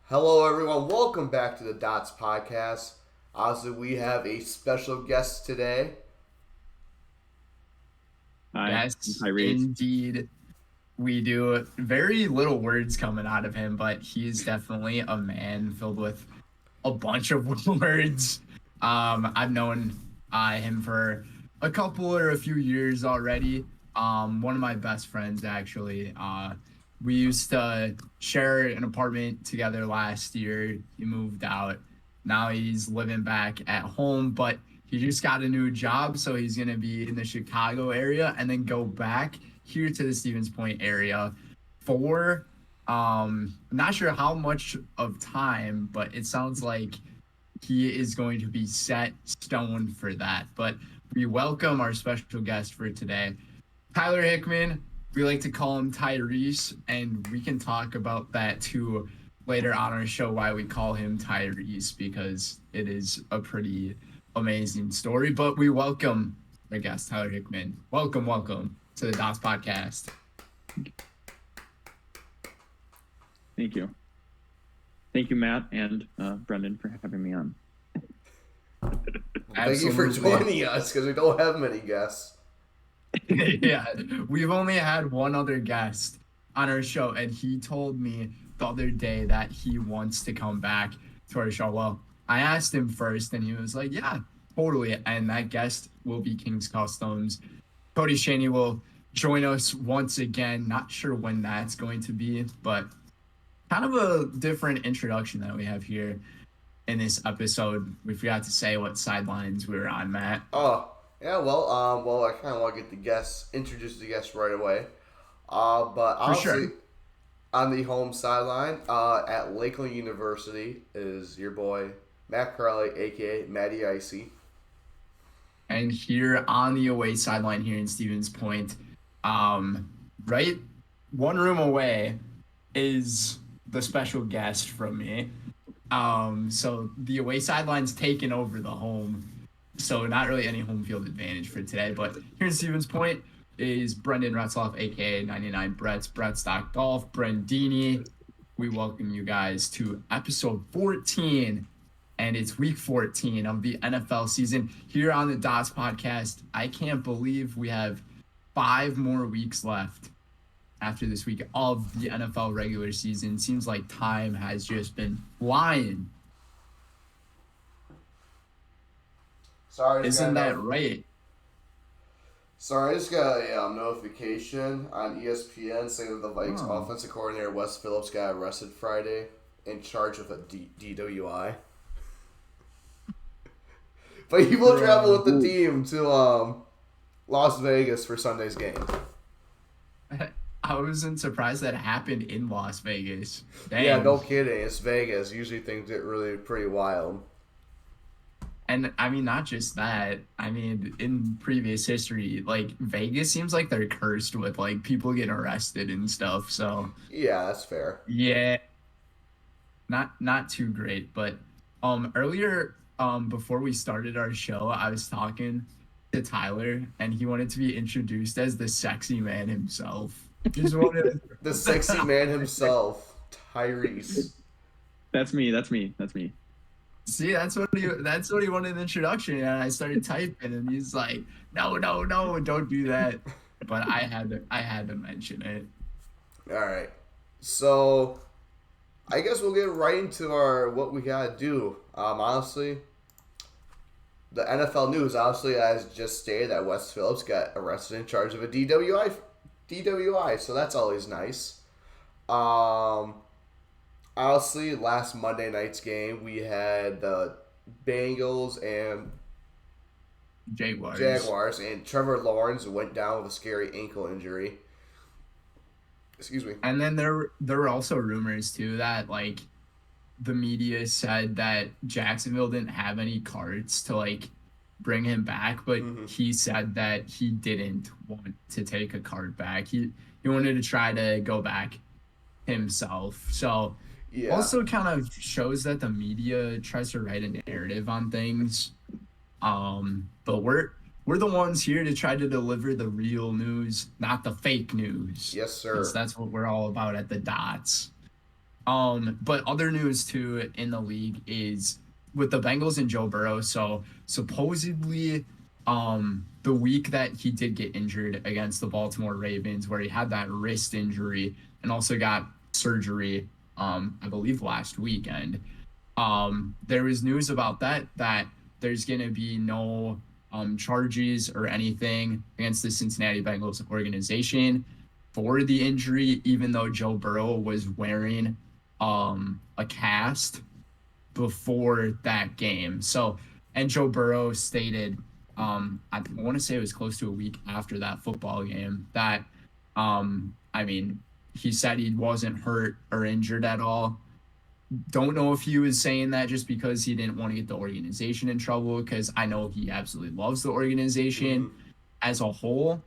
Hello, everyone. Welcome back to the Dots Podcast. Obviously, we have a special guest today. Hi, I'm Yes, Tyrese. indeed. We do. Very little words coming out of him, but he's definitely a man filled with a bunch of words. I've known him for a few years already. One of my best friends, actually. We used to share an apartment together last year. He moved out. Now he's living back at home, but he just got a new job, so he's gonna be in the Chicago area and then go back here to the Stevens Point area for I'm not sure how much of time, but it sounds like he is going to be set stone for that. But we welcome our special guest for today, Tyler Hickman. We like to call him Tyrese, and we can talk about that too later on our show, why we call him Tyrese, because it is a pretty amazing story. But we welcome our guest, Tyler Hickman. Welcome to the Dots Podcast. Thank you. Thank you, Matt and Brenden, for having me on. Thank you for joining us because we don't have many guests. Yeah, we've only had one other guest on our show, and he told me the other day that he wants to come back to our show. Well, I asked him first, and he was like, "Yeah, totally." And that guest will be King's Customs. Cody Shaney will join us once again. Not sure when that's going to be, but kind of a different introduction that we have here in this episode. We forgot to say what sidelines we were on, Matt. Oh, yeah. Well, I kind of want to get introduce the guests right away. But obviously, on the home sideline, at Lakeland University is your boy Matt Crowley, aka Matty Icy. And here on the away sideline here in Stevens Point, right one room away is the special guest from me. So the away sideline's taken over the home. So not really any home field advantage for today. But here in Stevens Point is Brenden Retzloff, aka 99 Brett Stock Golf, Brendini. We welcome you guys to episode 14. And it's week 14 of the NFL season here on the Dots Podcast. I can't believe we have 5 more weeks left after this week of the NFL regular season. Seems like time has just been flying. Sorry, Isn't that right? Sorry, I just got a notification on ESPN saying that the Vikings offensive coordinator Wes Phillips got arrested Friday in charge of a DWI. But he will travel with the team to Las Vegas for Sunday's game. I wasn't surprised that happened in Las Vegas. Dang. Yeah, no kidding. It's Vegas. Usually things get really pretty wild. And I mean, not just that. I mean, in previous history, like Vegas seems like they're cursed with like people getting arrested and stuff. So yeah, that's fair. Yeah, not too great. But earlier before we started our show, I was talking to Tyler, and he wanted to be introduced as the sexy man himself. Just wanted the sexy man himself, Tyrese. That's me. See, that's what he wanted an introduction, and I started typing, and he's like, "No, don't do that." But I had to mention it. All right, so I guess we'll get right into what we gotta do. Honestly, the NFL news obviously has just stated that Wes Phillips got arrested in charge of a DWI. So that's always nice. Honestly, last Monday night's game, we had the Bengals and Jaguars, and Trevor Lawrence went down with a scary ankle injury. Excuse me. And then there were also rumors too that like the media said that Jacksonville didn't have any cards to like bring him back, but he said that he didn't want to take a card back. He wanted to try to go back himself. So yeah. Also kind of shows that the media tries to write a narrative on things. But we're the ones here to try to deliver the real news, not the fake news. Yes, sir. Because that's what we're all about at the Dots. But other news too in the league is with the Bengals and Joe Burrow. So supposedly, the week that he did get injured against the Baltimore Ravens, where he had that wrist injury and also got surgery, I believe last weekend. There was news about that there's gonna be no charges or anything against the Cincinnati Bengals organization for the injury, even though Joe Burrow was wearing a cast before that game. So, and Joe Burrow stated, I want to say it was close to a week after that football game that, I mean, he said he wasn't hurt or injured at all. Don't know if he was saying that just because he didn't want to get the organization in trouble, because I know he absolutely loves the organization as a whole,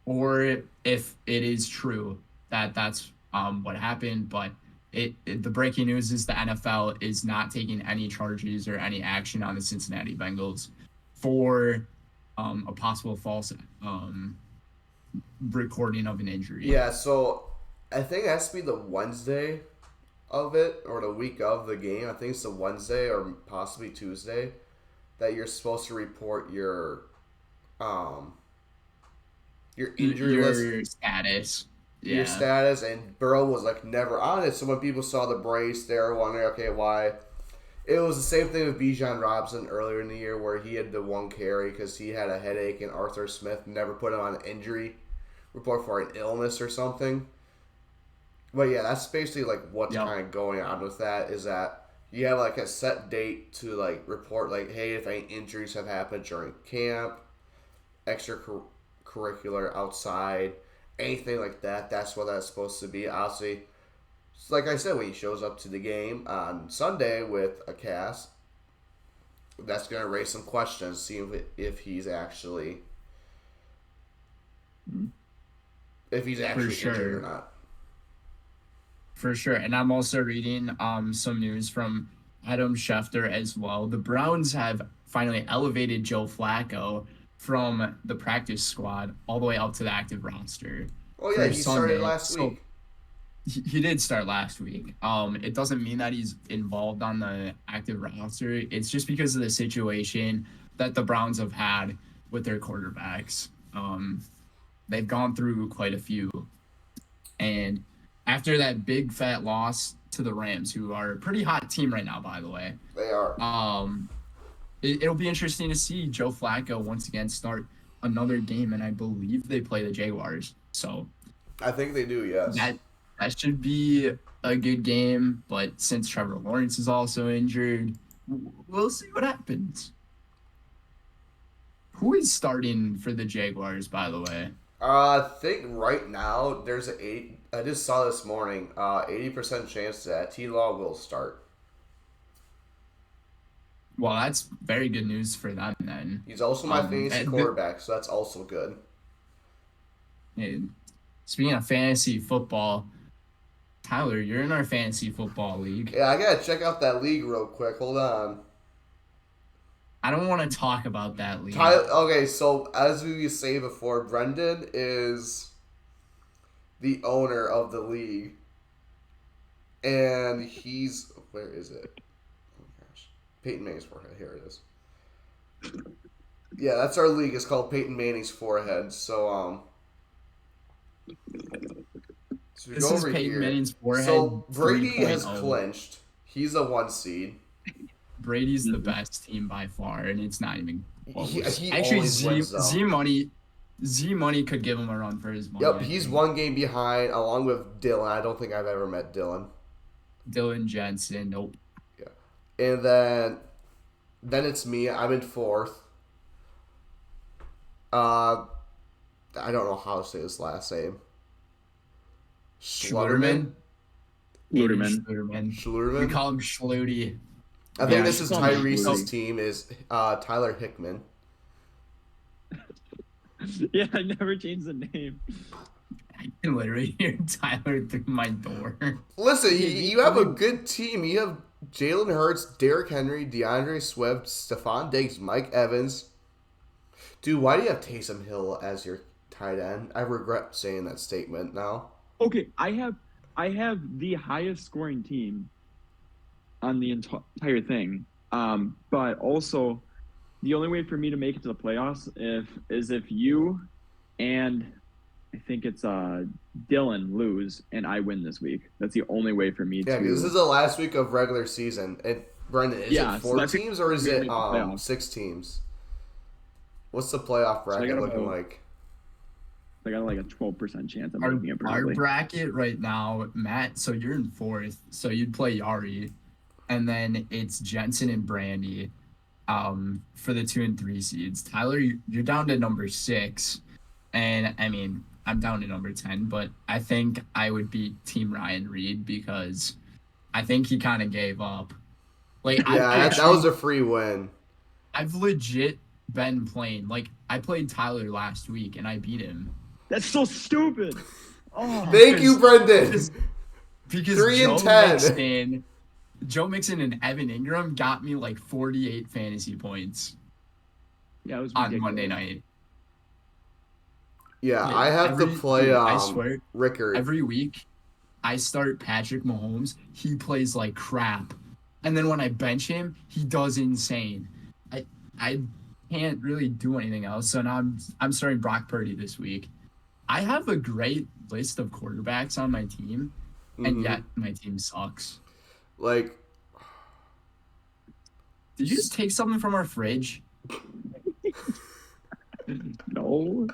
or if it is true that that's what happened. But the breaking news is the NFL is not taking any charges or any action on the Cincinnati Bengals for a possible false recording of an injury. Yeah, so I think it has to be the Wednesday of it, or the week of the game. I think it's the Wednesday or possibly Tuesday that you're supposed to report your injury list, your status. Yeah. your status, and Burrow was like never on it. So when people saw the brace, they were wondering, okay, why? It was the same thing with Bijan Robinson earlier in the year, where he had the one carry because he had a headache, and Arthur Smith never put him on an injury report for an illness or something. But yeah, that's basically like what's kind of going on with that, is that you have like a set date to like report like, hey, if any injuries have happened during camp, extracurricular, outside, anything like that. That's what that's supposed to be. Obviously, like I said, when he shows up to the game on Sunday with a cast, that's going to raise some questions, see if he's actually injured or not. For sure. And I'm also reading some news from Adam Schefter as well. The Browns have finally elevated Joe Flacco from the practice squad all the way up to the active roster. Oh, yeah, he started last week. He did start last week. It doesn't mean that he's involved on the active roster. It's just because of the situation that the Browns have had with their quarterbacks. They've gone through quite a few. And after that big fat loss to the Rams, who are a pretty hot team right now, by the way. They are. It'll be interesting to see Joe Flacco once again start another game, and I believe they play the Jaguars. So I think they do, yes. That should be a good game, but since Trevor Lawrence is also injured, we'll see what happens. Who is starting for the Jaguars, by the way? I think right now there's I just saw this morning, 80% chance that T-Law will start. Well, that's very good news for them then. He's also my fantasy quarterback, so that's also good. Speaking of fantasy football, Tyler, you're in our fantasy football league. Yeah, I gotta check out that league real quick. Hold on. I don't want to talk about that league. Okay, so as we say before, Brenden is the owner of the league, and he's where is it? Oh gosh, Peyton Manning's forehead. Here it is. Yeah, that's our league. It's called Peyton Manning's forehead. So so this is Peyton Manning's forehead. So Brady has clinched. He's a 1 seed. Brady's the best team by far, and it's not even close. He Actually, Z Money could give him a run for his money. Yep, he's 1 game behind, along with Dylan. I don't think I've ever met Dylan. Dylan Jensen, nope. Yeah, and then it's me. I'm in 4th. I don't know how to say his last name. Schluterman. We call him Schluty. I think this is Tyrese's team, is Tyler Hickman. Yeah, I never changed the name. I can literally hear Tyler through my door. Listen, you have a good team. You have Jalen Hurts, Derrick Henry, DeAndre Swift, Stephon Diggs, Mike Evans. Dude, why do you have Taysom Hill as your tight end? I regret saying that statement now. Okay, I have I have the highest scoring team on the entire thing. But also, the only way for me to make it to the playoffs is if you and I think it's Dylan lose and I win this week. That's the only way for me Yeah, to. because this is the last week of regular season. And Brenden, is it So 4 that's teams or is gonna it make the playoffs. 6 teams? What's the playoff So I bracket got looking about- like? I got like a 12% chance of Our, making it our probably. bracket right now, Matt, so you're in 4th, so you'd play Yari. And then it's Jensen and Brandy for the 2 and 3 seeds. Tyler, you're down to number 6. And I mean, I'm down to number 10, but I think I would beat Team Ryan Reed because I think he kind of gave up. Like, Yeah, that was a free win. I've legit been playing. Like, I played Tyler last week and I beat him. That's so stupid. Oh, Thank you, Brenden. Because 3 and 10. Joe Mixon and Evan Ingram got me like 48 fantasy points yeah, it was on ridiculous. Monday night. Yeah, Like, I have to play I swear, Rickard. every week I start Patrick Mahomes. He plays like crap. And then when I bench him, he does insane. I can't really do anything else. So now I'm starting Brock Purdy this week. I have a great list of quarterbacks on my team, and yet my team sucks. Like, Did you just take something from our fridge? No.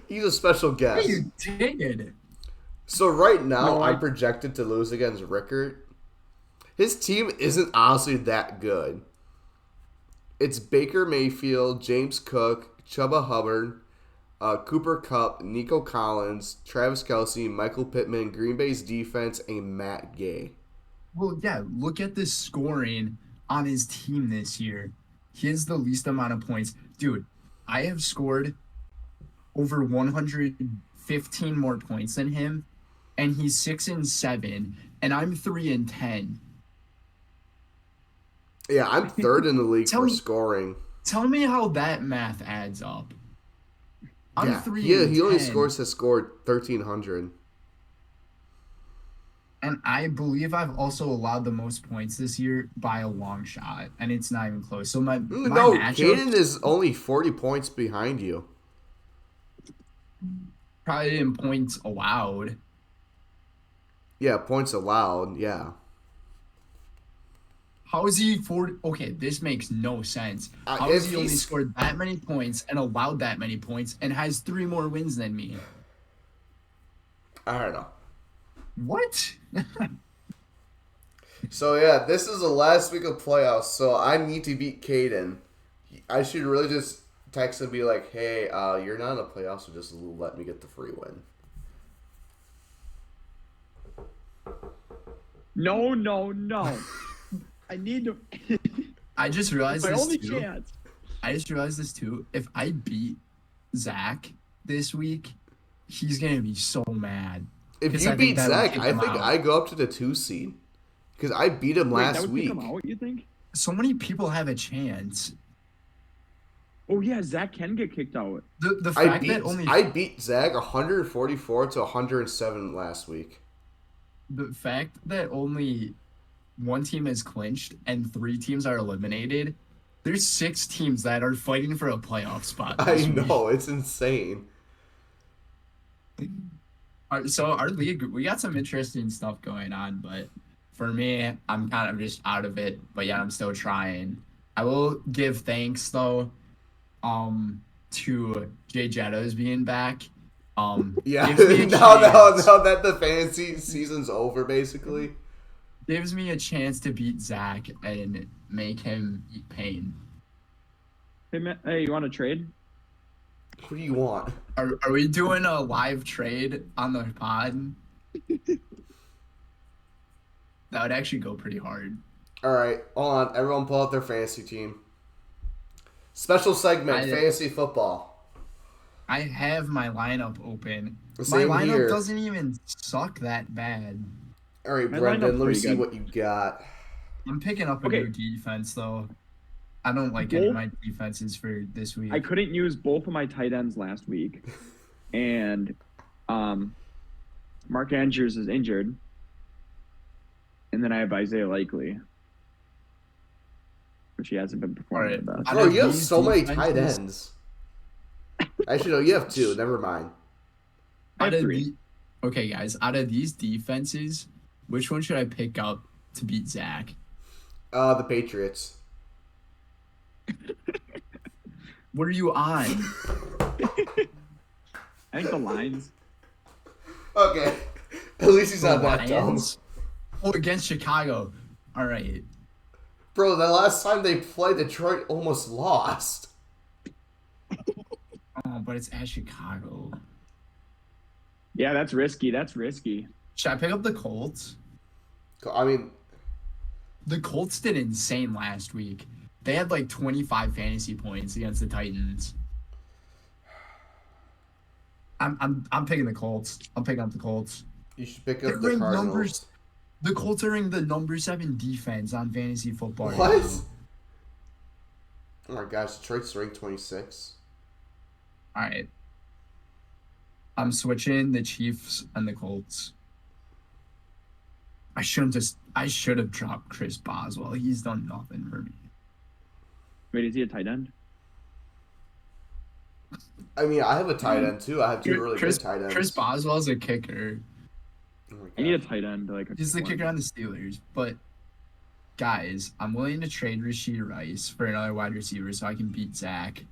he's a special guest. Yeah, you did. So right now, No, I'm projected to lose against Rickard. His team isn't honestly that good. It's Baker Mayfield, James Cook, Chuba Hubbard, Cooper Kupp, Nico Collins, Travis Kelce, Michael Pittman, Green Bay's defense, and Matt Gay. Well, yeah, look at the scoring on his team this year. He has the least amount of points. Dude, I have scored over 115 more points than him, and he's 6 and 7, and I'm 3 and 10. Yeah, I'm third in the league Tell for me- scoring. Tell me how that math adds up. I'm Yeah, 3 he and only 10, has scored 1,300. and I believe I've also allowed the most points this year by a long shot, and it's not even close. So my No, matchup Caden is only 40 points behind you. probably in points allowed. Yeah, points allowed, yeah. How is he 40? Okay, this makes no sense. How if has he only he's- scored that many points and allowed that many points and has 3 more wins than me? I don't know. What? So yeah, this is the last week of playoffs, so I need to beat Caden. I should really just text and be like, hey, you're not in the playoffs, so just let me get the free win. No. I need to. I just realized My this only too. chance. I just realized this too. If I beat Zach this week, he's gonna be so mad. If 'Cause you I think beat that would Zach, kick I him think out. I go up to the 2 seed. Because I beat him Wait, last that would week. kick him out, you think? So many people have a chance. Oh yeah, Zach can get kicked out. The I fact that only beat Zach 144 to 107 last week. the fact that only one team is clinched and 3 teams are eliminated. There's 6 teams that are fighting for a playoff spot. I this week. know, it's insane. So our league, we got some interesting stuff going on, but for me, I'm kind of just out of it. But yeah, I'm still trying. I will give thanks though, to Jay Jetto's being back. Yeah, gives me a now chance- that the fantasy season's over, basically. gives me a chance to beat Zach and make him eat pain. Hey, Matt, hey, you want to trade? What do you want? Are we doing a live trade on the pod? That would actually go pretty hard. All right, hold on. Everyone pull out their fantasy team. Special segment, fantasy football. I have my lineup open. Same my lineup here. doesn't even suck that bad. All right, My Brenden, lineup's let me pretty see good. what you got. I'm picking up a Okay. new defense though. I don't like any of my defenses for this week. I couldn't use both of my tight ends last week, and Mark Andrews is injured, And then I have Isaiah Likely, which he hasn't been performing Alright. the best. Bro, you have these so many tight defenses- ends. Actually, no, you have 2. Never mind. I have Out of 3. Okay, guys, out of these defenses, which one should I pick up to beat Zach? The Patriots. What are you on? I think the Lions. Okay. At least he's The not that dumb. Lions? Oh, against Chicago. All right. Bro, the last time they played, Detroit almost lost. Oh, but it's at Chicago. Yeah, that's risky. That's risky. Should I pick up the Colts? I mean, The Colts did insane last week. They had like 25 fantasy points against the Titans. I'm picking the Colts. I'm picking up the Colts. you should pick They're up the ranked Cardinals. numbers. The Colts are in the number 7 defense on fantasy football. right What? now. Oh my gosh, Detroit's ranked 26. All right. I'm switching the Chiefs and the Colts. I should have dropped Chris Boswell. He's done nothing for me. Wait, is he a tight end? I mean, I have a tight end too. I have 2 really Chris, good tight ends. Chris Boswell's a kicker. Oh my I need a God. tight end. Like He's the one. kicker on the Steelers. But guys, I'm willing to trade Rashee Rice for another wide receiver so I can beat Zach.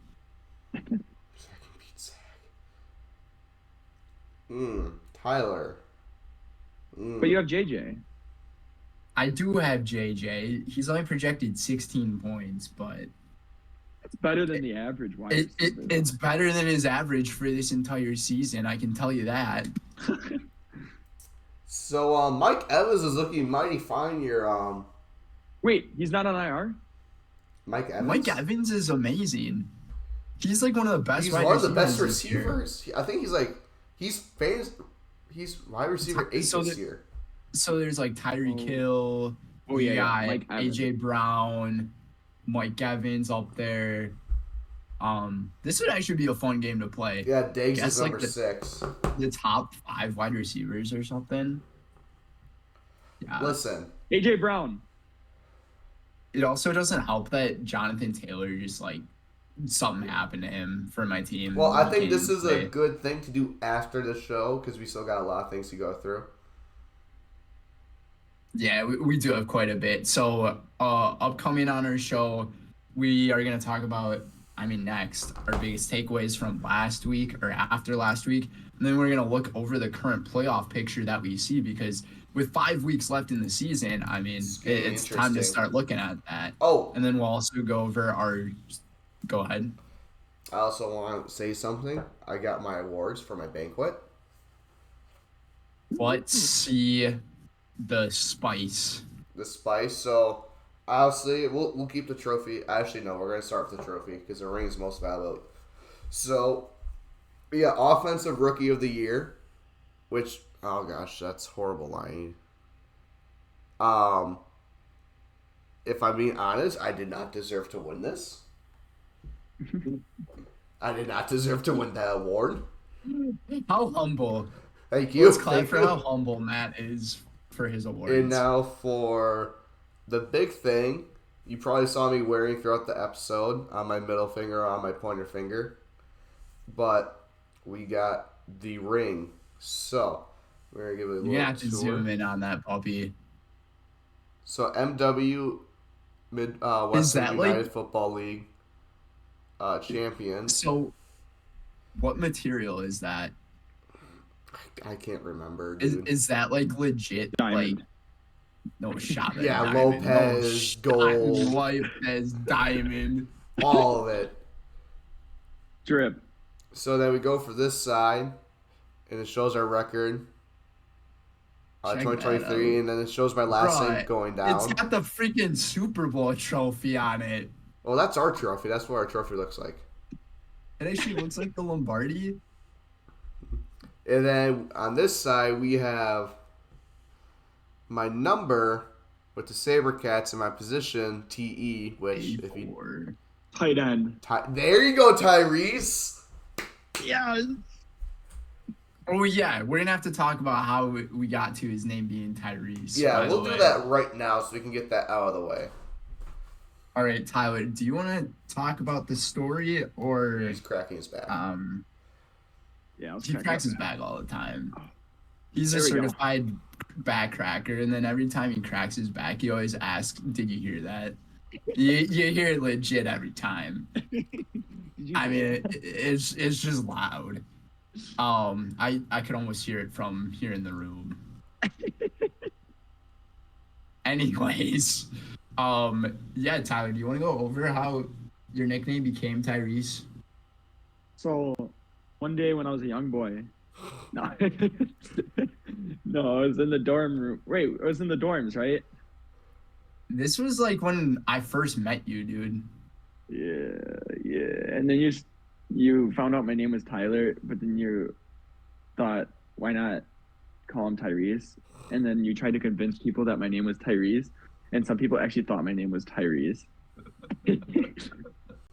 I can beat Zach. Tyler. But you have JJ. I do have JJ. He's only projected 16 points, but It's better than the average wide receiver. it's better than his average for this entire season. I can tell you that. So, Mike Evans is looking mighty fine. Your Wait, he's not on IR? Mike Evans. Mike Evans is amazing. He's like one of the best He's wide one of the best receivers this year. receivers. I think he's wide receiver 8 So this the- year. So there's like Tyreek Hill. Oh, yeah, we yeah, got Mike Evans. AJ Brown, Mike Evans up there. This would actually be a fun game to play. Yeah, Diggs Guess, is like, number the- 6. The top 5 wide receivers or something. Yeah. Listen, AJ Brown. It also doesn't help that Jonathan Taylor just like something happened to him for my team. well, I He think can't this even is play. a good thing to do after the show because we still got a lot of things to go through. Yeah, we do have quite a bit. So, upcoming on our show, we are going to talk about, next, our biggest takeaways from last week or after last week. And then we're going to look over the current playoff picture that we see because with 5 weeks left in the season, It's getting it's time to interesting. start looking at that. Oh, And then we'll also go over our. Go ahead. I also want to say something. I got my awards for my banquet. Let's see the spice. The spice. So, obviously, we'll keep the trophy. Actually, no, we're going to start with the trophy because the ring is most valuable. So, yeah, offensive rookie of the year, which, oh gosh, that's horrible lying. If I'm being honest, I did not deserve to win this. I did not deserve to win that award. How humble. Thank you. Let's clap Thank for you. how humble Matt is for his awards. And now for the big thing, you probably saw me wearing throughout the episode on my middle finger, on my pointer finger. But we got the ring. So, we're going to give it a little You're gonna have to tour. zoom in on that puppy. So, MW Is Western that United like- Football League champions. So, what material is that? I can't remember, Is dude. is that like legit? Diamond. Like, no shot. at Yeah, diamond, Lopez, shot, gold. Lopez, diamond. All of it. Drip. So then we go for this side, and it shows our record. Check that 2023, out. and then it shows my last Bruh, name going down. It's got the freaking Super Bowl trophy on it. Well, that's our trophy. That's what our trophy looks like. It actually looks like the Lombardi. And then on this side, we have my number with the Sabercats and my position, TE, which if you... A4. Tight end. There you go, Tyrese. Yeah. Oh yeah, we're gonna have to talk about how we got to his name being Tyrese. Yeah, by we'll the do way. that right now so we can get that out of the way. All right, Tyler, do you want to talk about the story or He's cracking his back. Yeah, let's he crack cracks that his back. back all the time. He's a There we go. certified back cracker, and then every time he cracks his back, he always asks, "Did you hear that?" You hear it legit every time. I mean, it's just loud. I could almost hear it from here in the room. Anyways, yeah, Tyler, do you want to go over how your nickname became Tyrese? So, one day when I was a young boy, no, no, I was in the dorm room. Wait, I was in the dorms, right? This was like when I first met you, dude. Yeah. And then you found out my name was Tyler, but then you thought, why not call him Tyrese? And then you tried to convince people that my name was Tyrese, and some people actually thought my name was Tyrese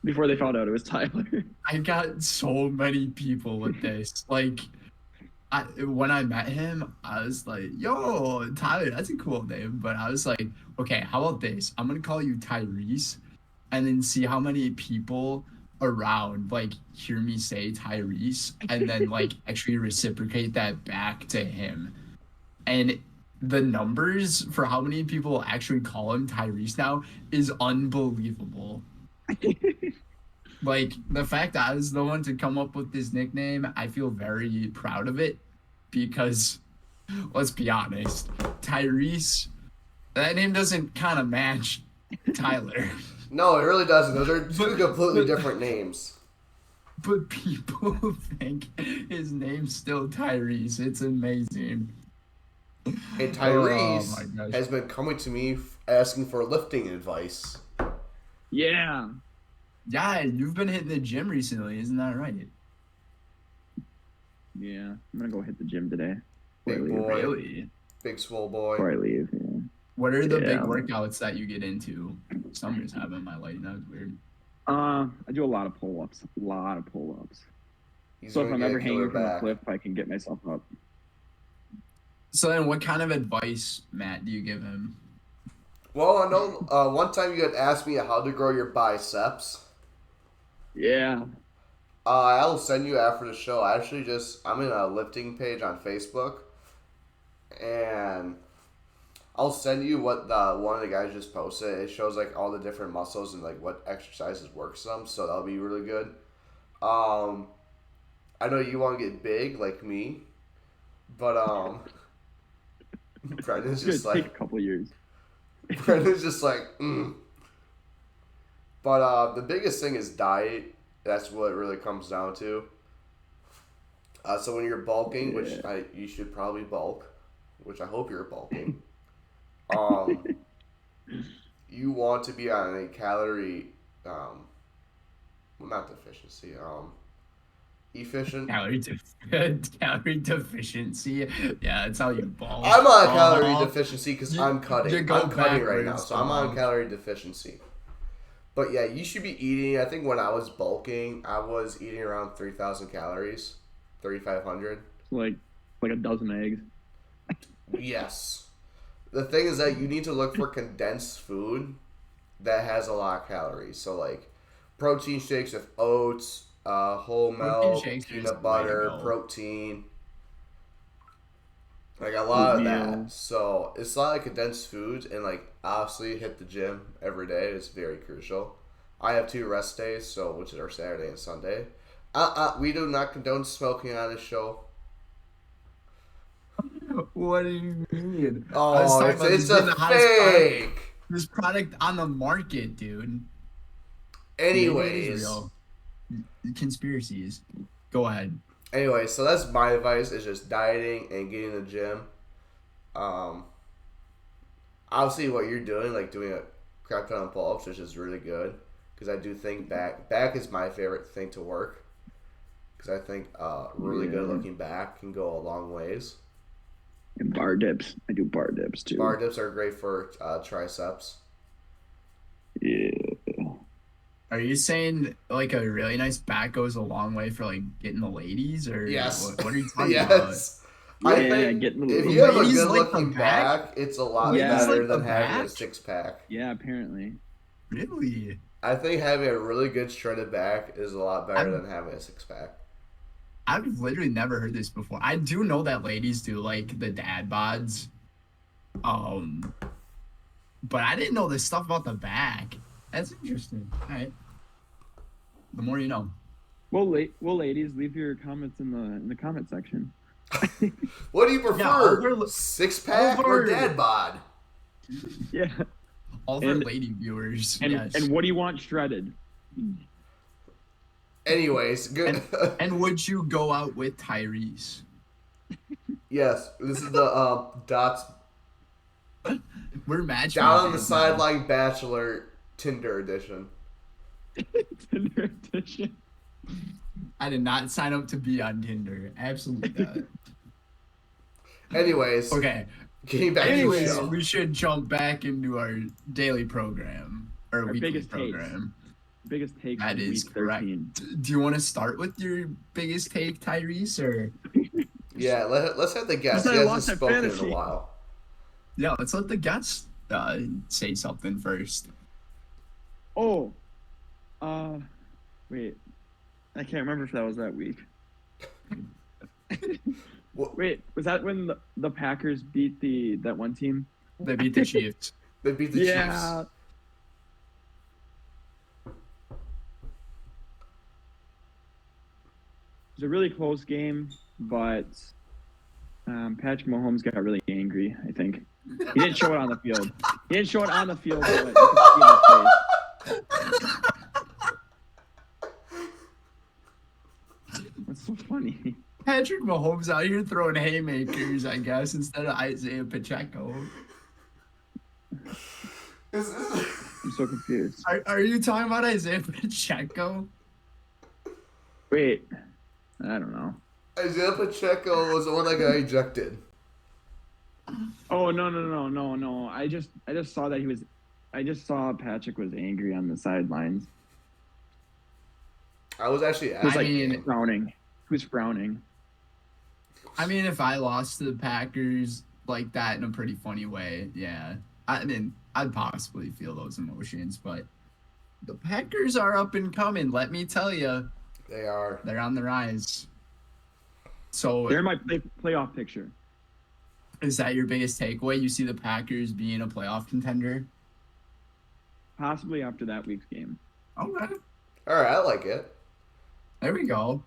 before they found out it was Tyler. I got so many people with this. Like, when I met him, I was like, yo, Tyler, that's a cool name. But I was like, okay, how about this? I'm going to call you Tyrese and then see how many people around, like, hear me say Tyrese and then, like, actually reciprocate that back to him. And the numbers for how many people actually call him Tyrese now is unbelievable. Like, the fact that I was the one to come up with this nickname, I feel very proud of it because, let's be honest, Tyrese, that name doesn't kind of match Tyler. No, it really doesn't. Those are two completely different names. But people think his name's still Tyrese. It's amazing. And Tyrese has been coming to me asking for lifting advice. Yeah. Yeah, you've been hitting the gym recently, isn't that right? Yeah, I'm gonna go hit the gym today. Big boy. Really? Big swole boy. Before I leave, yeah. What are the big workouts that you get into? Some just have in my light. That was weird. I do a lot of pull-ups. So if I'm ever hanging from a cliff, I can get myself up. So then what kind of advice, Matt, do you give him? Well, I know one time you had asked me how to grow your biceps. Yeah. I'll send you after the show. I'm in a lifting page on Facebook, and I'll send you what one of the guys just posted. It shows like all the different muscles and like what exercises works them, so that'll be really good. I know you want to get big like me, but Brendan's just like take a couple years. Brendan's just like, But the biggest thing is diet. That's what it really comes down to. So when you're bulking, which you should probably bulk, which I hope you're bulking. You want to be on a calorie, not deficiency, efficient. Calorie deficiency. Yeah, that's how you bulk. I'm on calorie deficiency because I'm cutting. I'm cutting right now, so I'm on calorie deficiency. But yeah, you should be eating. I think when I was bulking, I was eating around 3,000 calories, 3,500. Like a dozen eggs. Yes. The thing is that you need to look for condensed food that has a lot of calories. So like protein shakes with oats, whole milk, peanut butter, protein. Like a lot of that. So it's a lot of condensed foods, and like obviously hit the gym every day is very crucial. I have 2 rest days, so which are Saturday and Sunday. We do not condone smoking on this show. What do you mean? Oh, it's a fake. This product on the market, dude. Anyways, conspiracies. Go ahead. Anyway, so that's my advice: is just dieting and getting in the gym. Obviously, what you're doing, like doing a crap ton of pull-ups, which is really good, because I do think back is my favorite thing to work, because I think really good looking back can go a long ways. And bar dips. I do bar dips too. Bar dips are great for triceps. Yeah. Are you saying like a really nice back goes a long way for like getting the ladies, or Yes. what are you talking about? Yes. I Yeah, think getting the if The you have a ladies good like the looking back, it's a lot Ladies better like the than having a back? 6-pack. Yeah, apparently. Really? I think having a really good shredded back is a lot better than having a 6-pack. I've literally never heard this before. I do know that ladies do like the dad bods. But I didn't know this stuff about the back. That's interesting. All right. The more you know. Well, ladies, leave your comments in the comment section. What do you prefer? Yeah, 6-pack or dad bod? Yeah. All of our lady viewers. And yes. and what do you want shredded? Anyways, good. And would you go out with Tyrese? Yes, this is the dots We're matchmaking. down on the sideline bachelor Tinder edition. Tinder edition. I did not sign up to be on Tinder. Absolutely not. Anyways, Okay. getting back to the Anyways, show. we should jump back into our daily program or Our weekly biggest program. Biggest take That of is week correct. 13. Do you want to start with your biggest take, Tyrese, or? Yeah, let's have the guest. I He hasn't lost that spoken in fantasy. a while. Yeah, let's let the guests say something first. Oh. Wait. I can't remember if that was that week. Wait, was that when the Packers beat that one team? They beat the Chiefs. They beat the Chiefs. Yeah. It was a really close game, but Patrick Mahomes got really angry, I think. He didn't show it on the field. He didn't show it on the field, but you could see it in his face. That's so funny. Patrick Mahomes out here throwing haymakers, I guess, instead of Isaiah Pacheco. I'm so confused. Are you talking about Isaiah Pacheco? Wait, I don't know. Isaiah Pacheco was the one that got ejected. Oh no! I just saw that I just saw Patrick was angry on the sidelines. I was actually He was asking. frowning. He was frowning. I mean, if I lost to the Packers like that in a pretty funny way, yeah. I mean, I'd possibly feel those emotions, but the Packers are up and coming, let me tell you. They are. They're on the rise. So They're in my playoff picture. is that your biggest takeaway? You see the Packers being a playoff contender? Possibly after that week's game. Okay. All right, I like it. There we go.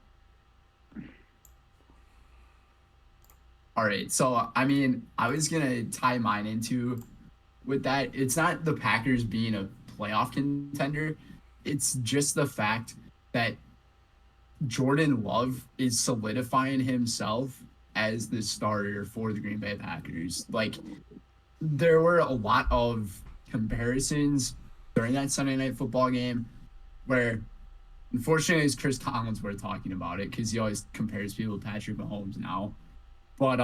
All right. So, I mean, I was going to tie mine into with that. It's not the Packers being a playoff contender. It's just the fact that Jordan Love is solidifying himself as the starter for the Green Bay Packers. Like, there were a lot of comparisons during that Sunday Night Football game where, unfortunately, it's Chris Collinsworth talking about it because he always compares people to Patrick Mahomes now. But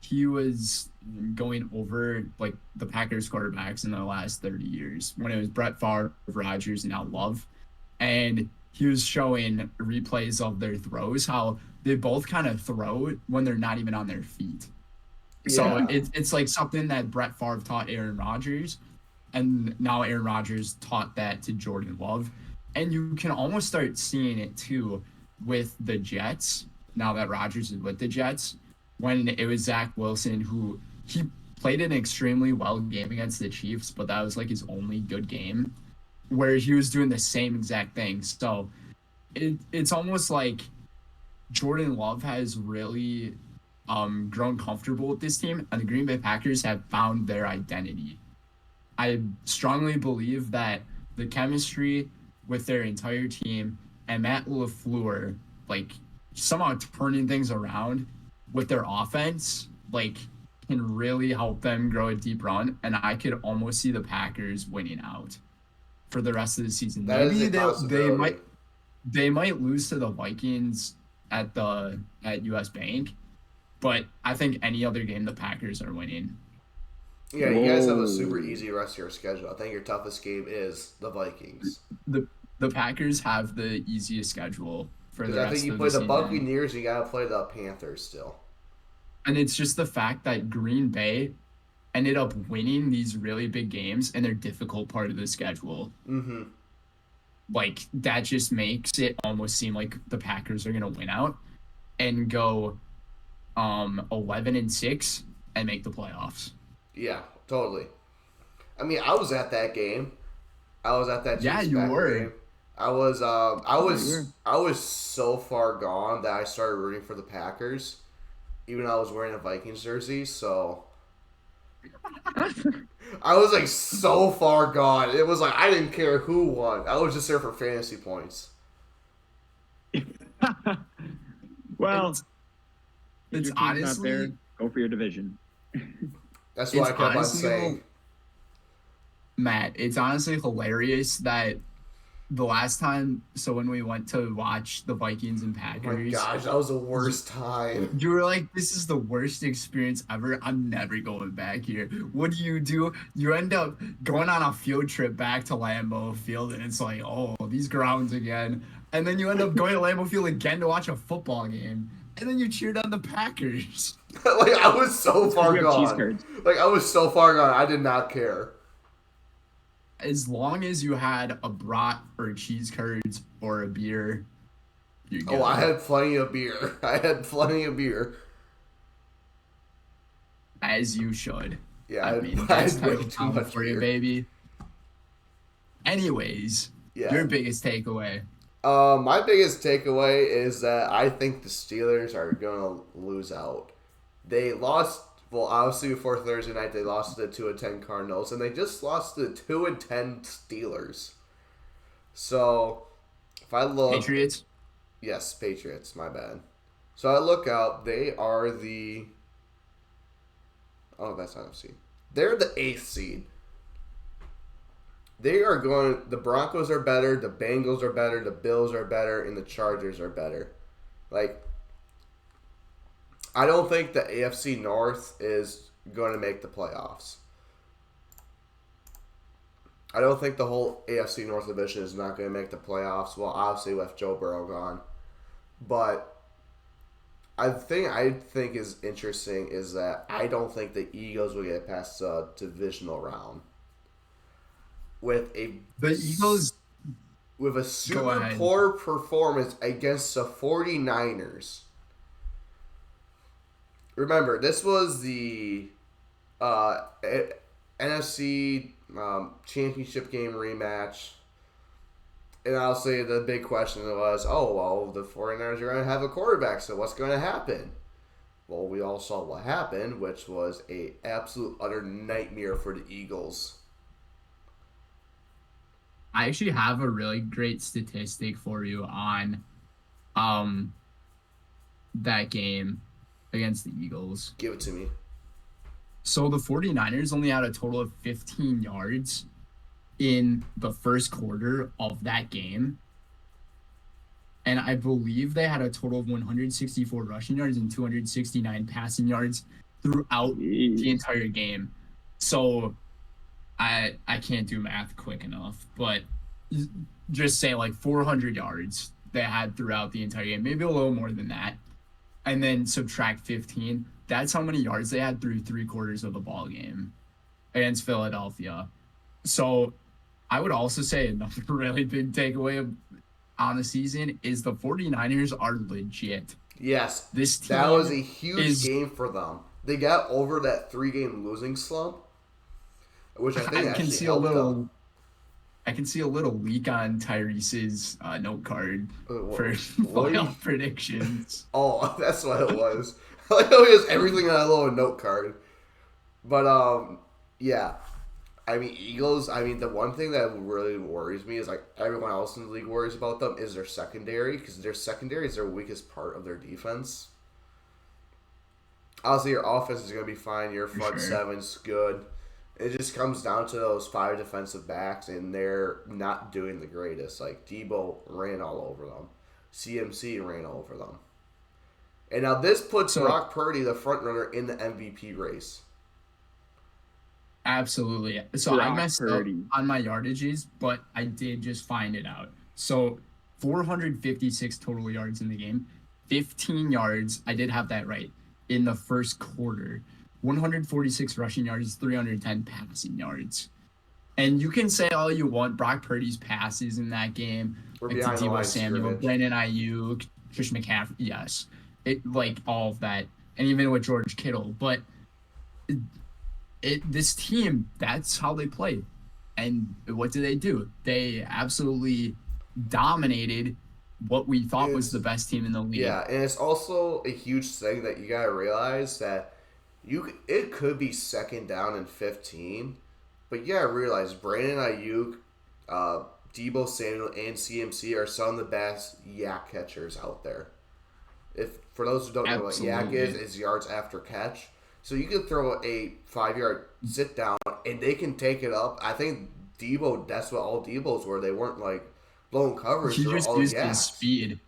he was going over like the Packers quarterbacks in the last 30 years when it was Brett Favre, Rodgers, and now Love. And he was showing replays of their throws, how they both kind of throw when they're not even on their feet. So it's like something that Brett Favre taught Aaron Rodgers, and now Aaron Rodgers taught that to Jordan Love. And you can almost start seeing it too with the Jets, now that Rodgers is with the Jets, when it was Zach Wilson, who he played an extremely well game against the Chiefs, but that was like his only good game, where he was doing the same exact thing. So it's almost like Jordan Love has really grown comfortable with this team, and the Green Bay Packers have found their identity. I strongly believe that the chemistry with their entire team and Matt LaFleur, like somehow turning things around with their offense, like can really help them grow a deep run. And I could almost see the Packers winning out for the rest of the season. That is Maybe a possibility. they might lose to the Vikings at US Bank, but I think any other game the Packers are winning. Yeah, you guys have a super easy rest of your schedule. I think your toughest game is the Vikings. the Packers have the easiest schedule for the Because I think rest you of play the the season. Buccaneers, you got to play the Panthers still. And it's just the fact that Green Bay ended up winning these really big games and they're difficult part of the schedule. Mm-hmm. Like that just makes it almost seem like the Packers are gonna win out and go 11-6 and make the playoffs. Yeah, totally. I mean, I was at that game. I was at that Yeah, Chiefs you Packer were. game. I was Yeah, you were. I was so far gone that I started rooting for the Packers, even though I was wearing a Vikings jersey. So I was like so far gone. It was like I didn't care who won. I was just there for fantasy points. Well, It's if it's your team's not there, honestly go for your division. That's what it's I kept on honestly saying. Matt, it's honestly hilarious that the last time, so when we went to watch the Vikings and Oh my Packers, gosh, that was the worst time. you were like, this is the worst experience ever. I'm never going back here. What do? You end up going on a field trip back to Lambeau Field, and it's like, oh, these grounds again. And then you end up going to Lambeau Field again to watch a football game. And then you cheered on the Packers. Like I was so far We have cheese gone. curds. Like I was so far gone. I did not care. As long as you had a brat or cheese curds or a beer, you're good. Oh, I had plenty of beer. I had plenty of beer. As you should. Yeah, I mean, I that's had type way of too town much for you, beer. baby. Anyways, Yeah. your biggest takeaway. My biggest takeaway is that I think the Steelers are going to lose out. They lost, well, obviously before Thursday night, they lost to the 2-10 Cardinals, and they just lost to the 2-10 Steelers. So, if I look, Patriots? yes, Patriots, my bad. So I look out, they are the, oh, that's NFC. They're the 8th seed. They are going. The Broncos are better. The Bengals are better. The Bills are better, and the Chargers are better. Like, I don't think the AFC North is going to make the playoffs. I don't think the whole AFC North division is not going to make the playoffs. Well, obviously with Joe Burrow gone, but I think is interesting is that I don't think the Eagles will get past the divisional round with The Eagles, a Go super ahead. poor performance against the 49ers. Remember, this was the NFC championship game rematch. And I'll say the big question was, oh, well, the 49ers are going to have a quarterback, so what's going to happen? Well, we all saw what happened, which was a absolute utter nightmare for the Eagles. I actually have a really great statistic for you on that game against the Eagles. Give it to me. So the 49ers only had a total of 15 yards in the first quarter of that game. And I believe they had a total of 164 rushing yards and 269 passing yards throughout the entire game. So I can't do math quick enough, but just say like 400 yards they had throughout the entire game, maybe a little more than that. And then subtract 15. That's how many yards they had through 3/4 of the ball game against Philadelphia. So I would also say another really big takeaway on the season is the 49ers are legit. Yes, This team that was a huge is- game for them. They got over that 3-game losing slump, which I think I actually can see a helped little. them. I can see a little leak on Tyrese's note card for what do you- playoff predictions. Oh, that's what it was. I like how he has everything on a little note card. But yeah. I mean, Eagles. I mean, the one thing that really worries me is like everyone else in the league worries about them is their secondary, because their secondary is their weakest part of their defense. Obviously, your offense is going to be fine. Your front seven's good. It just comes down to those 5 defensive backs, and they're not doing the greatest. Like, Debo ran all over them. CMC ran all over them. And now this puts Brock Purdy, the front runner, in the MVP race. Absolutely. So I messed up on my yardages, but I did just find it out. So 456 total yards in the game, 15 yards. I did have that right in the first quarter. 146 rushing yards, 310 passing yards. And you can say all you want. Brock Purdy's passes in that game, We're like to behind the line Deebo Samuel, scrimmage. Brenden Ayuk, Christian McCaffrey. Yes, like all of that, and even with George Kittle. But this team, that's how they play. And what do? They absolutely dominated what we thought was the best team in the league. Yeah, and it's also a huge thing that you gotta realize that it could be second down and 15, but you gotta realize Brandon Ayuk, Deebo Samuel, and CMC are some of the best yak catchers out there. If for those who don't know what yak is yards after catch. So you can throw a 5-yard sit down and they can take it up. I think Deebo, that's what all Deebo's were. They weren't like blowing coverage. He just used his speed.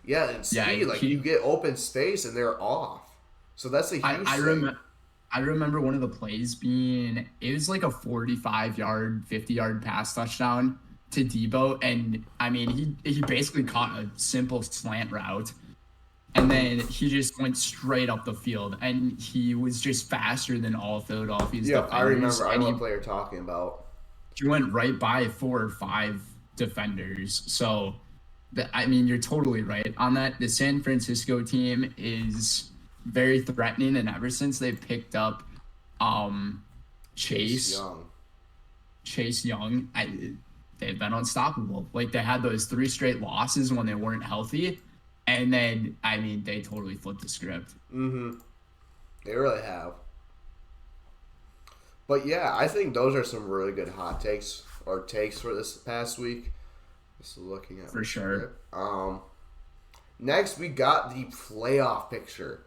Yeah, and speed. You get open space and they're off. So that's a huge thing. I remember one of the plays being, it was like a 45-yard, 50-yard pass touchdown to Deebo. And, I mean, he basically caught a simple slant route. And then he just went straight up the field. And he was just faster than all of Philadelphia's defenders. I remember. I know what player you're talking about. He went right by 4 or 5 defenders. So, I mean, you're totally right on that. The San Francisco team is very threatening, and ever since they picked up Chase Young, they've been unstoppable. Like, they had those 3 straight losses when they weren't healthy, and then, I mean, they totally flipped the script. Mm-hmm. They really have. But yeah, I think those are some really good hot takes or takes for this past week. Just looking at for sure. Next we got the playoff picture.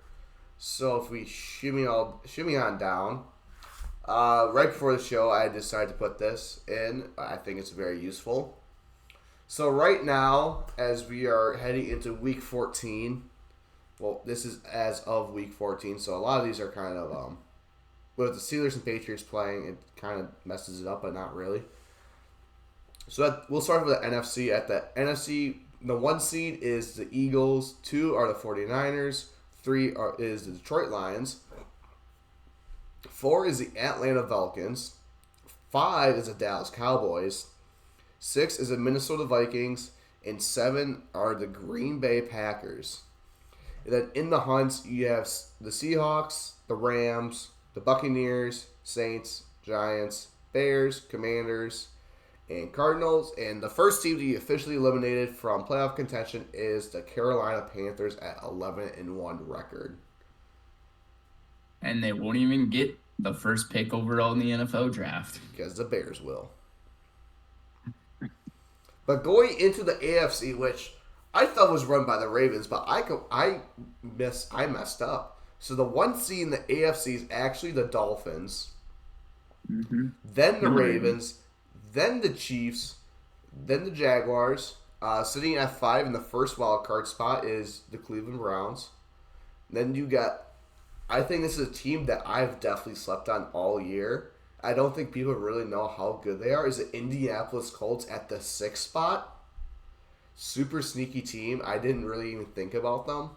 So if we shimmy on down, right before the show, I decided to put this in. I think it's very useful. So right now, as we are heading into week 14, well, this is as of week 14, so a lot of these are kind of with the Steelers and Patriots playing, it kind of messes it up, but not really. So we'll start with the NFC. At the NFC, the 1 seed is the Eagles, 2 are the 49ers, 3 is the Detroit Lions, 4 is the Atlanta Falcons, 5 is the Dallas Cowboys, 6 is the Minnesota Vikings, and 7 are the Green Bay Packers. And then in the hunt, you have the Seahawks, the Rams, the Buccaneers, Saints, Giants, Bears, Commanders, and Cardinals. And the first team to be officially eliminated from playoff contention is the Carolina Panthers at 11-1 record. And they won't even get the first pick overall in the NFL draft. Because the Bears will. But going into the AFC, which I thought was run by the Ravens, but I messed up. So the 1 seed in the AFC is actually the Dolphins, then the Ravens, then the Chiefs, then the Jaguars. Sitting at 5 in the first wild card spot is the Cleveland Browns. Then you got, I think this is a team that I've definitely slept on all year. I don't think people really know how good they are. Is the Indianapolis Colts at the 6th spot? Super sneaky team. I didn't really even think about them.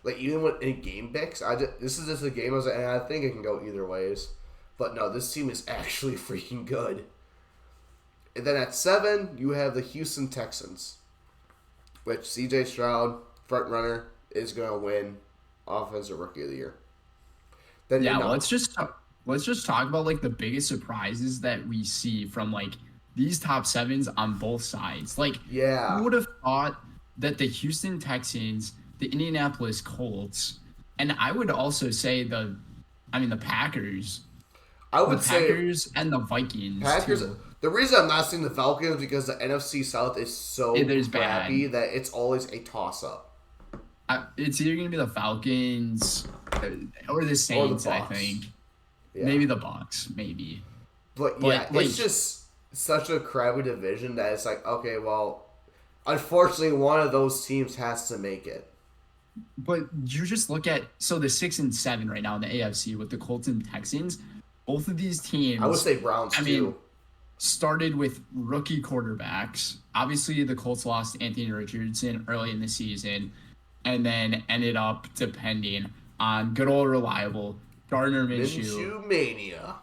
Like, even with any game picks, this is just a game, and I think it can go either ways. But no, this team is actually freaking good. And then at 7, you have the Houston Texans, which CJ Stroud, front runner, is going to win Offensive Rookie of the Year. Then let's just talk about like the biggest surprises that we see from like these top 7s on both sides. Like, who would have thought that the Houston Texans, the Indianapolis Colts, and I would also say the Packers. I would say Packers and the Vikings. Packers. Too. The reason I'm not seeing the Falcons is because the NFC South is so crappy that it's always a toss-up. It's either going to be the Falcons or the Saints, I think. Yeah. Maybe the Bucs, maybe. But yeah, it's just such a crappy division that it's like, okay, well, unfortunately, one of those teams has to make it. But you just look at, so the 6 and 7 right now in the AFC with the Colts and Texans, both of these teams. I would say Browns too. started with rookie quarterbacks. Obviously, the Colts lost Anthony Richardson early in the season, and then ended up depending on good old reliable Gardner Minshew, Mania.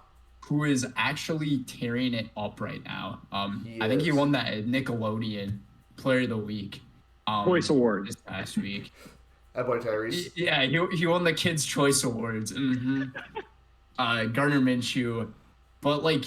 who is actually tearing it up right now. I think he is. won that Nickelodeon Player of the Week. Choice Award this past week. That boy Tyrese. Yeah, he won the Kids' Choice Awards. Gardner Minshew, but like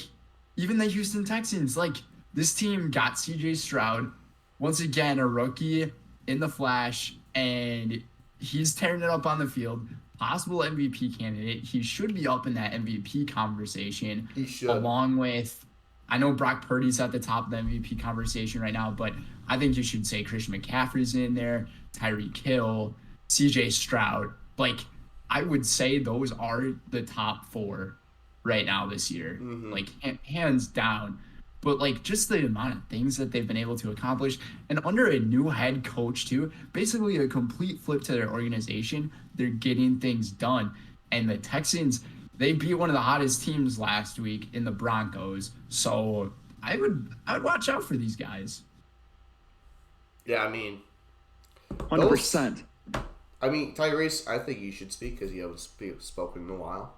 even the Houston Texans, like this team got C.J. Stroud, once again a rookie in the flash, and he's tearing it up on the field. Possible MVP candidate. He should be up in that MVP conversation. He should. Along with, I know Brock Purdy's at the top of the MVP conversation right now, but I think you should say Christian McCaffrey's in there, Tyreek Hill, C.J. Stroud. Like, I would say those are the top 4 right now this year. Like, hands down. But, like, just the amount of things that they've been able to accomplish. And under a new head coach, too, basically a complete flip to their organization, they're getting things done. And the Texans, they beat one of the hottest teams last week in the Broncos. So I would watch out for these guys. Yeah, I mean... 100%. I mean, Tyrese, I think you should speak because you haven't spoken in a while.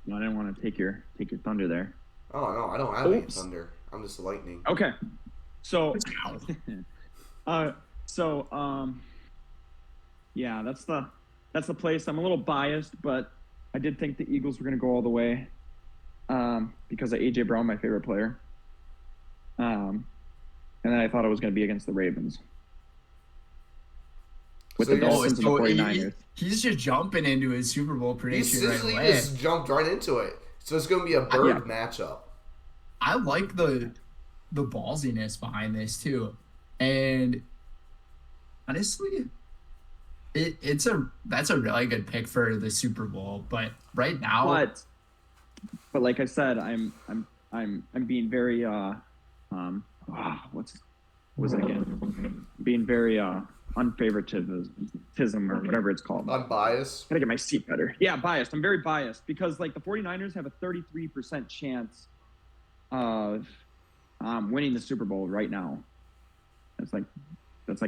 No, I didn't want to take your thunder there. Oh, no, I don't have any thunder. I'm just lightning. Okay. So, yeah, that's the place. I'm a little biased, but I did think the Eagles were going to go all the way because of A.J. Brown, my favorite player. And then I thought it was going to be against the Ravens. With the Dolphins and the 49ers. He's just jumping into his Super Bowl prediction right away. He just jumped right into it. So it's going to be a bird matchup. I like the ballsiness behind this too, and honestly, that's a really good pick for the Super Bowl. But right now, but like I said, I'm being very what was it again? Being very unfavoritism or whatever it's called. Unbiased. Gotta get my seat better. Yeah, biased. I'm very biased because like the 49ers have a 33% chance of winning the Super Bowl right now. That's like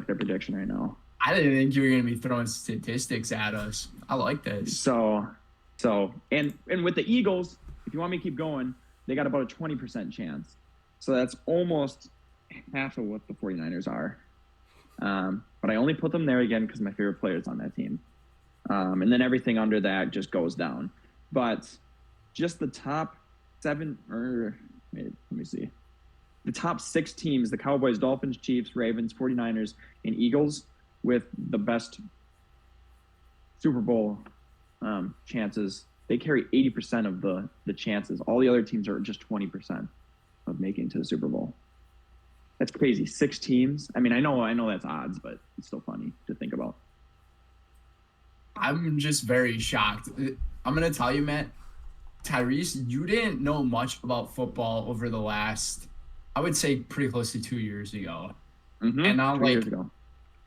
their prediction right now. I didn't think you were gonna be throwing statistics at us. I like this. So and with the Eagles, if you want me to keep going, they got about a 20% chance. So that's almost half of what the 49ers are. But I only put them there again because my favorite player is on that team. And then everything under that just goes down. But just the top 7, or let me see. The top 6 teams, the Cowboys, Dolphins, Chiefs, Ravens, 49ers, and Eagles with the best Super Bowl chances, they carry 80% of the chances. All the other teams are just 20% of making it to the Super Bowl. That's crazy. 6 teams. I mean, I know that's odds, but it's still funny to think about. I'm just very shocked. I'm going to tell you, Matt, Tyrese, you didn't know much about football over the last, I would say, pretty close to 2 years ago. Mm-hmm. And now, 2 years ago.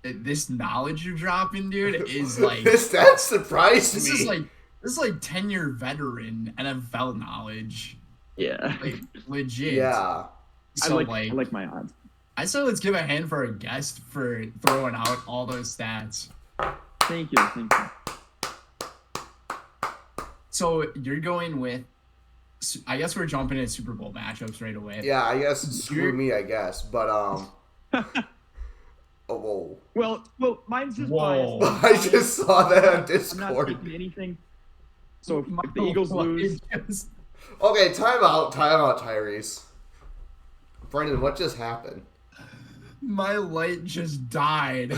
This knowledge you're dropping, dude, is like... that surprised me. This is like 10-year veteran NFL knowledge. Yeah. Like, legit. Yeah. So, I like my odds. I say let's give a hand for a guest for throwing out all those stats. Thank you. So you're going with, I guess we're jumping into Super Bowl matchups right away. Yeah, I guess screw me, I guess. But oh, whoa. Well, mine's just Whoa. biased. I just saw that on I'm Discord. not taking anything. So if the Eagles lose, Okay, time out, Tyrese. Brenden, what just happened? My light just died.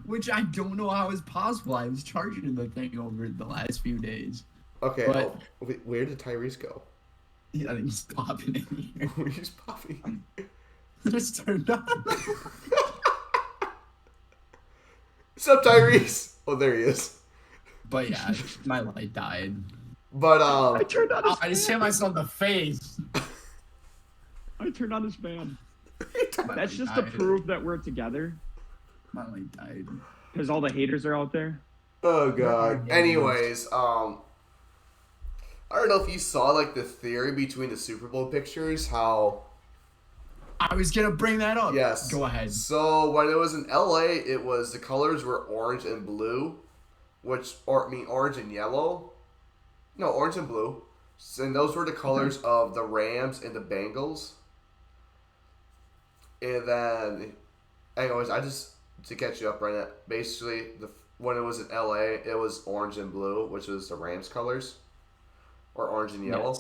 Which I don't know how is possible. I was charging the thing over the last few days. Okay, But- where did Tyrese go? I think he's popping in here. He's popping. Just turned on. What's up, Tyrese? Oh, there he is. But yeah, my light died. But I turned on his I just hit myself in the face. I turned on his fan. My That's light just to died. prove that we're together. My light died. Because all the haters are out there. oh god. Anyways, I don't know if you saw like the theory between the Super Bowl pictures, how I was gonna bring that up. yes. Go ahead. So when it was in LA, it was the colors were orange and blue, orange and yellow. No, orange and blue. And those were the colors of the Rams and the Bengals. And then, anyways, to catch you up, Brenden, basically, when it was in LA, it was orange and blue, which was the Rams colors. Or orange and yellow.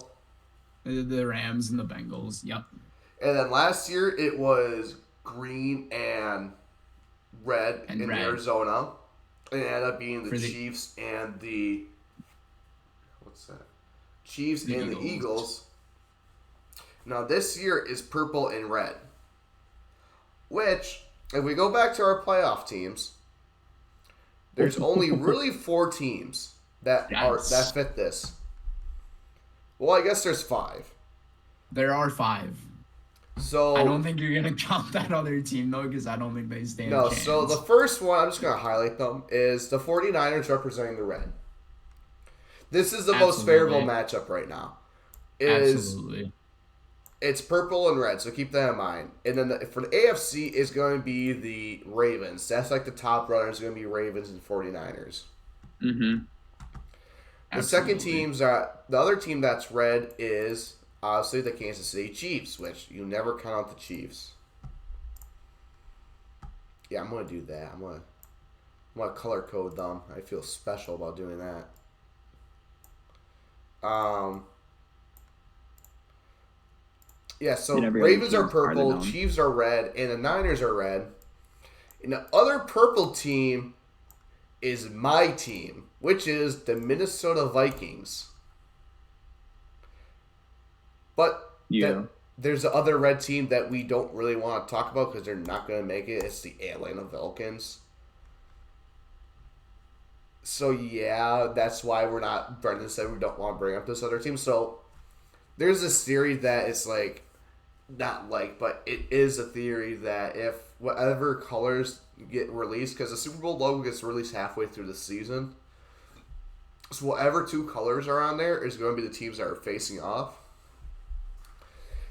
Yes. The Rams and the Bengals, yep. And then last year, it was green and red in Arizona. And it ended up being the Chiefs and the... What's that? Chiefs and the Eagles. Now, this year is purple and red. Which, if we go back to our playoff teams, there's only really 4 teams that fit this. Well, I guess there's 5. There are 5. So I don't think you're gonna count that other team though, because I don't think they stand a chance. So the first one, I'm just gonna highlight them, is the 49ers representing the red. This is the most favorable matchup right now. Absolutely. It's purple and red, so keep that in mind. And then for the AFC is going to be the Ravens. That's like the top runners are going to be Ravens and 49ers. Mm-hmm. The second the other team that's red is obviously the Kansas City Chiefs, which you never count out the Chiefs. Yeah, I'm going to do that. I'm going to color code them. I feel special about doing that. Yeah, so Ravens are purple, Chiefs are red, and the Niners are red. And the other purple team is my team, which is the Minnesota Vikings. But there's the other red team that we don't really want to talk about because they're not going to make it. It's the Atlanta Falcons. So, yeah, that's why Brenden said we don't want to bring up this other team. So, there's this theory that it's like, but it is a theory that if whatever colors get released, because the Super Bowl logo gets released halfway through the season, so whatever 2 colors are on there is going to be the teams that are facing off.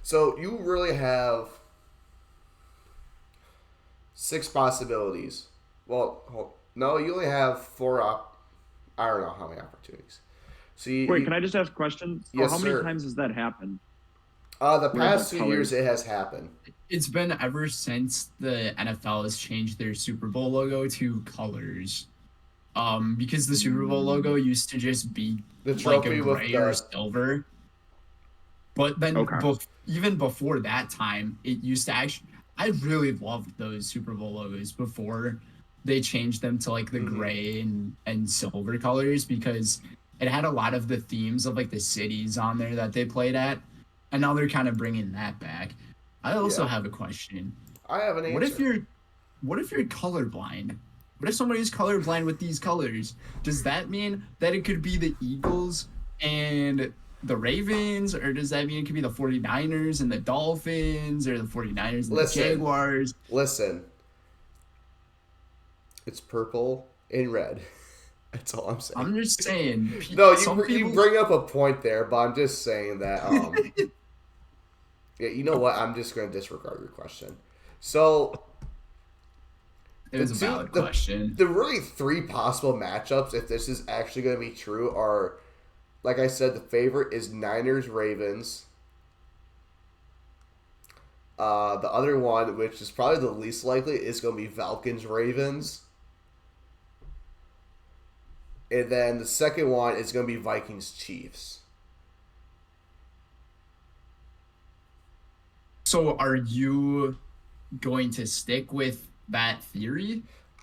So you really have 6 possibilities. Well, no, you only have 4 I don't know how many opportunities. So wait, can I just ask a question? So yes, how many sir. times has that happened? The past 2 years it has happened. It's been ever since the NFL has changed their Super Bowl logo to colors. Because the Super Bowl logo used to just be the like a gray or silver. But then even before that time, it used to actually... I really loved those Super Bowl logos before they changed them to like the gray and silver colors, because it had a lot of the themes of like the cities on there that they played at. And now they're kind of bringing that back. I also have a question. I have an answer. What if you're colorblind? What if somebody's colorblind with these colors? Does that mean that it could be the Eagles and the Ravens? Or does that mean it could be the 49ers and the Dolphins, or the 49ers and the Jaguars? Listen. It's purple and red. That's all I'm saying. I'm just saying. No, you bring up a point there, but I'm just saying that... Yeah, you know what? I'm just going to disregard your question. So, it was a valid question. The really 3 possible matchups, if this is actually going to be true, are, like I said, the favorite is Niners-Ravens. The other one, which is probably the least likely, is going to be Falcons-Ravens. And then the second one is going to be Vikings-Chiefs. So are you going to stick with that theory?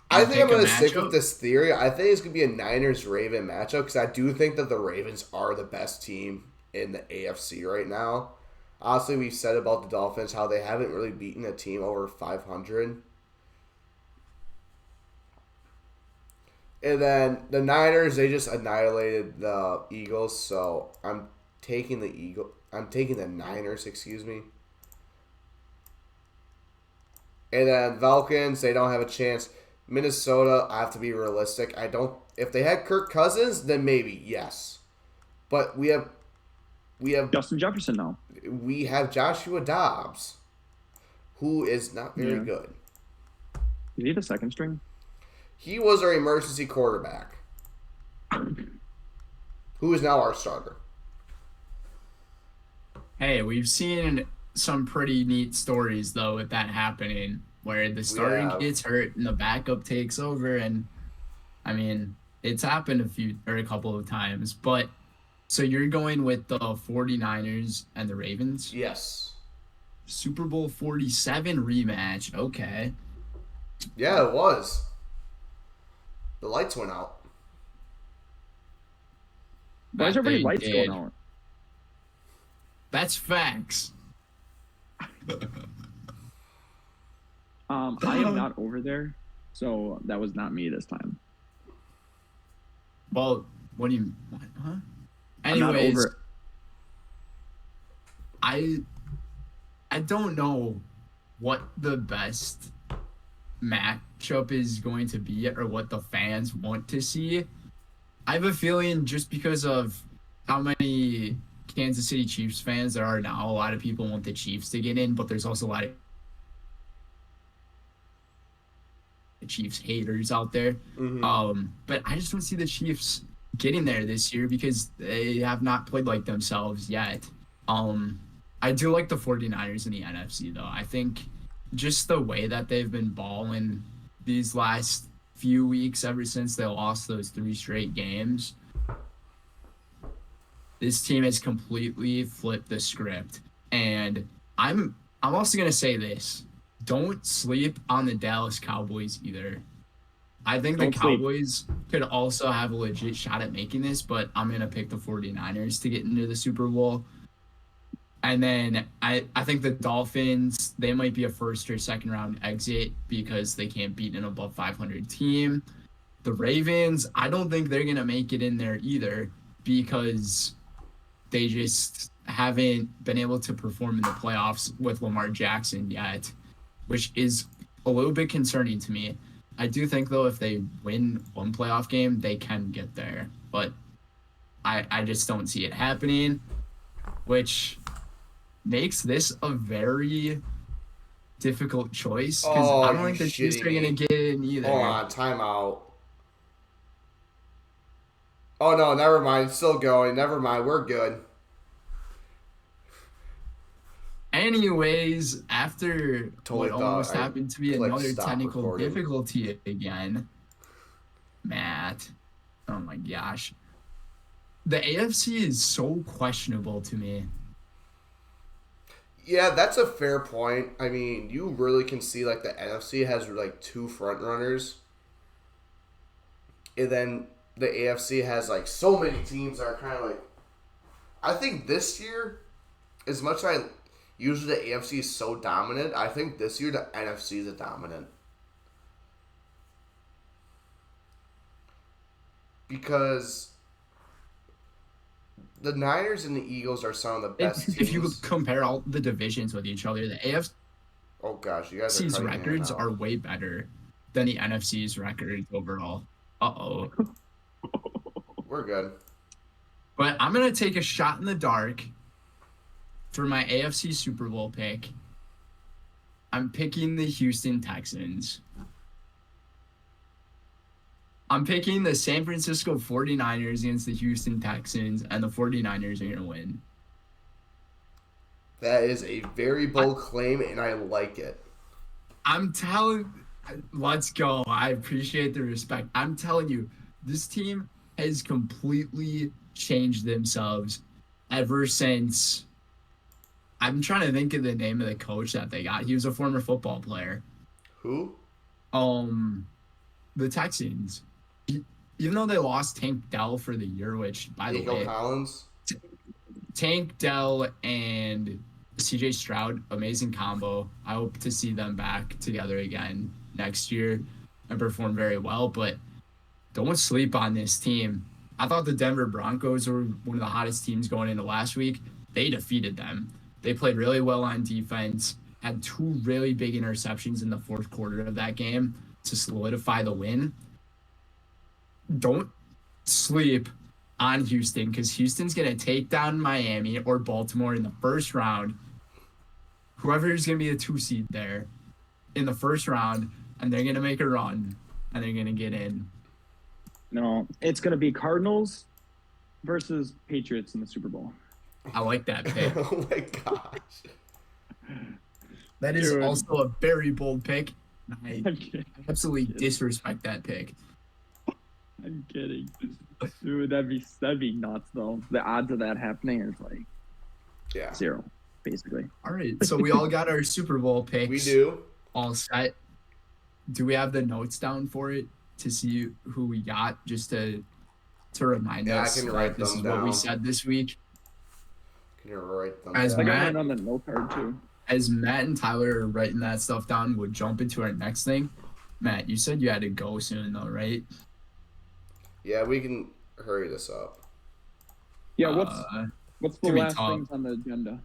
I think I'm going to stick with this theory. I think it's going to be a Niners-Raven matchup, because I do think that the Ravens are the best team in the AFC right now. Honestly, we've said about the Dolphins how they haven't really beaten a team over 500. And then the Niners, they just annihilated the Eagles, so I'm taking the Niners, excuse me. And then Falcons, they don't have a chance. Minnesota, I have to be realistic. If they had Kirk Cousins, then maybe, yes. But we have We have Justin Jefferson now. Joshua Dobbs, who is not very Yeah. good. Is he the second string? He was our emergency quarterback, who is now our starter. Hey, we've seen some pretty neat stories though with that happening, where the starter have. gets hurt and the backup takes over, and I mean it's happened a couple of times. But so you're going with the 49ers and the Ravens? Yes. Super Bowl 47 rematch. Okay. Yeah, it was. The lights went out. Why is That everybody they lights did. going out? That's facts. I am not over there, so that was not me this time. Well, what do you what, huh? I'm not Anyways, over. I don't know what the best matchup is going to be or what the fans want to see. I have a feeling just because of how many Kansas City Chiefs fans there are now, a lot of people want the Chiefs to get in, but there's also a lot of Chiefs haters out there. But I just don't see the Chiefs getting there this year because they have not played like themselves yet. I do like the 49ers in the NFC though. I think just the way that they've been balling these last few weeks ever since they lost those 3 straight games, this team has completely flipped the script. And I'm also going to say this. Don't sleep on the Dallas Cowboys either. I think the Cowboys could also have a legit shot at making this, but I'm going to pick the 49ers to get into the Super Bowl. And then I think the Dolphins, they might be a first or second round exit because they can't beat an above 500 team. The Ravens, I don't think they're going to make it in there either because they just haven't been able to perform in the playoffs with Lamar Jackson yet, which is a little bit concerning to me. I do think, though, if they win one playoff game, they can get there. But I just don't see it happening, which makes this a very difficult choice because I don't think the Chiefs are going to get in either. Hold on, timeout. Oh, no, never mind. It's still going. Never mind. We're good. Anyways, after what almost happened to be another technical difficulty again, Matt, oh my gosh. The AFC is so questionable to me. Yeah, that's a fair point. I mean, you really can see like the NFC has like 2 front runners. And then the AFC has like so many teams that are kind of like, I think this year, as much as usually the AFC is so dominant, I think this year the NFC is a dominant. Because the Niners and the Eagles are some of the best teams. If you compare all the divisions with each other, the AFC's you guys are records are way better than the NFC's records overall. Uh-oh. We're good. But I'm going to take a shot in the dark for my AFC Super Bowl pick. I'm picking the Houston Texans. I'm picking the San Francisco 49ers against the Houston Texans, and the 49ers are going to win. That is a very bold claim, and I like it. Let's go. I appreciate the respect. I'm telling you, this team has completely changed themselves ever since. I'm trying to think of the name of the coach that they got. He was a former football player. Who? The Texans. Even though they lost Tank Dell for the year, which, by the way, Collins? Tank Dell and CJ Stroud, amazing combo. I hope to see them back together again next year and perform very well, but don't sleep on this team. I thought the Denver Broncos were one of the hottest teams going into last week. They defeated them. They played really well on defense, had 2 really big interceptions in the 4th quarter of that game to solidify the win. Don't sleep on Houston because Houston's going to take down Miami or Baltimore in the first round. Whoever is going to be the 2 seed there in the first round, and they're going to make a run, and they're going to get in. No, it's going to be Cardinals versus Patriots in the Super Bowl. I like that pick. Oh my gosh. That is Dude. also a very bold pick. I I'm kidding. absolutely disrespect that pick. I'm kidding. Dude, that'd be nuts though. The odds of that happening is like Yeah. 0, basically. All right, so we all got our Super Bowl picks. We do. All set. Do we have the notes down for it to see who we got, just to remind Yeah, I us can that write this them is what we down. said this week? Can you write them As down? Like I Matt- got on the note card too. As Matt and Tyler are writing that stuff down, we'll jump into our next thing. Matt, you said you had to go soon though, right? Yeah, we can hurry this up. Yeah, what's the can we last talk? things on the agenda?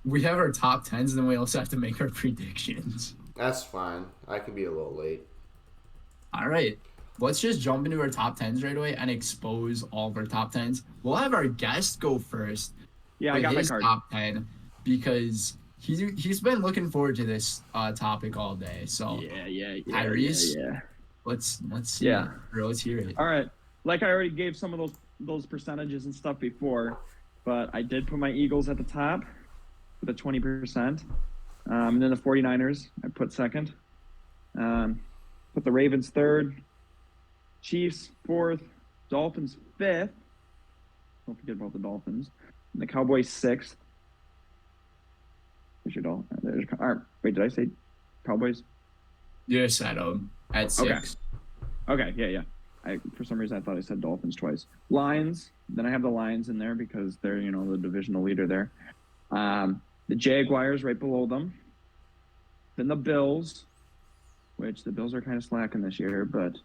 We have our top 10s, and then we also have to make our predictions. That's fine. I can be a little late. All right. Let's just jump into our top 10s right away and expose all of our top 10s. We'll have our guest go first. Yeah, I with got my his card. top 10 because he's been looking forward to this topic all day. So Yeah. Tyrese? Yeah. let's see. Yeah. it, bro. Let's hear it. All right. Like I already gave some of those percentages and stuff before, but I did put my Eagles at the top with a 20%. And then the 49ers, I put second. Put the Ravens third. Chiefs fourth. Dolphins fifth. Don't forget about the Dolphins. And the Cowboys sixth. Where's your Dolphins? Wait, did I say Cowboys? You just said at 6. Okay, yeah. For some reason I thought I said Dolphins twice. Lions. Then I have the Lions in there because they're the divisional leader there. The Jaguars right below them. Then the Bills, which the Bills are kind of slacking this year, but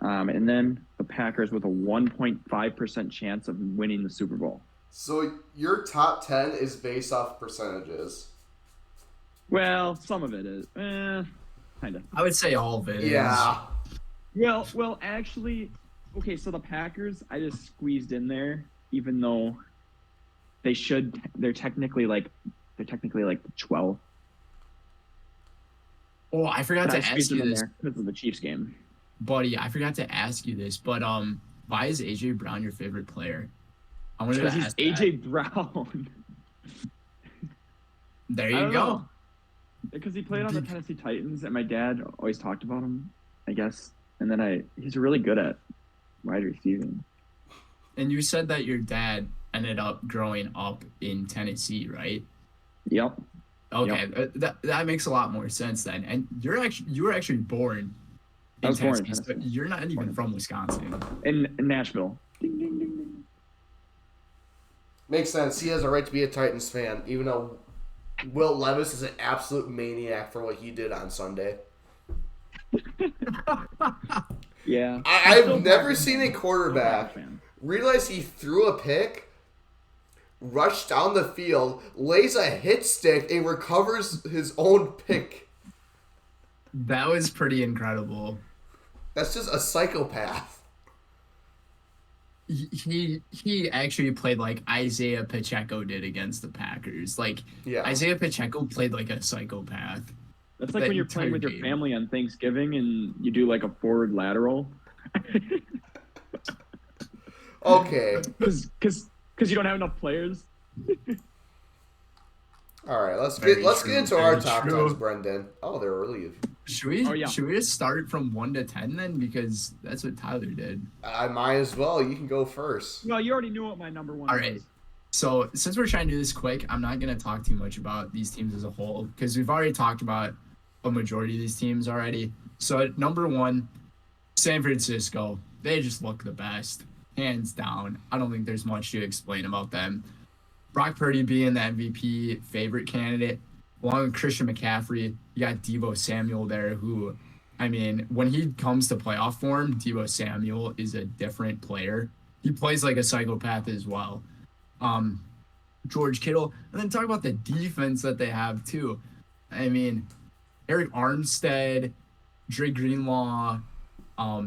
and then the Packers with a 1.5% chance of winning the Super Bowl. So your top 10 is based off percentages. Well, some of it is, kind of. I would say all of it. Yeah. Well, actually, okay. So the Packers, I just squeezed in there, even though they're technically like 12. Oh, I forgot But I to ask squeezed you them in this, there because of the Chiefs game. buddy. I forgot to ask you this, but why is AJ Brown your favorite player? I wanted to Because he's ask AJ Brown. There I you don't go. know. Because he played on the Tennessee Titans, and my dad always talked about him, I guess. And then he's really good at wide receiving. And you said that your dad ended up growing up in Tennessee, right? Yep. Okay, that makes a lot more sense then. And you were actually born I in was born in Tennessee. So Tennessee. you're not even from Wisconsin. In Nashville. Ding, ding, ding, ding. Makes sense. He has a right to be a Titans fan, even though Will Levis is an absolute maniac for what he did on Sunday. Yeah. I've never seen a quarterback Fan. realize he threw a pick, rushed down the field, lays a hit stick, and recovers his own pick. That was pretty incredible. That's just a psychopath. He actually played like Isaiah Pacheco did against the Packers. Like Yeah. Isaiah Pacheco played like a psychopath. That's like that when you're playing entire with your game. family on Thanksgiving and you do like a forward lateral. Okay. Because you don't have enough players. All right. Let's Very get true, into our very top true. tens, Brenden. Oh, they're early. Should we Oh, yeah. just start from 1 to 10 then? Because that's what Tyler did. I might as well. You can go first. No, you already knew what my number one All was. right. So since we're trying to do this quick, I'm not going to talk too much about these teams as a whole because we've already talked about a majority of these teams already. So at number 1, San Francisco. They just look the best, hands down. I don't think there's much to explain about them. Brock Purdy being the MVP favorite candidate, along with Christian McCaffrey. You got Deebo Samuel there who, I mean, when he comes to playoff form, Deebo Samuel is a different player. He plays like a psychopath as well. George Kittle, and then talk about the defense that they have too. I mean, Eric Armstead, Dre Greenlaw,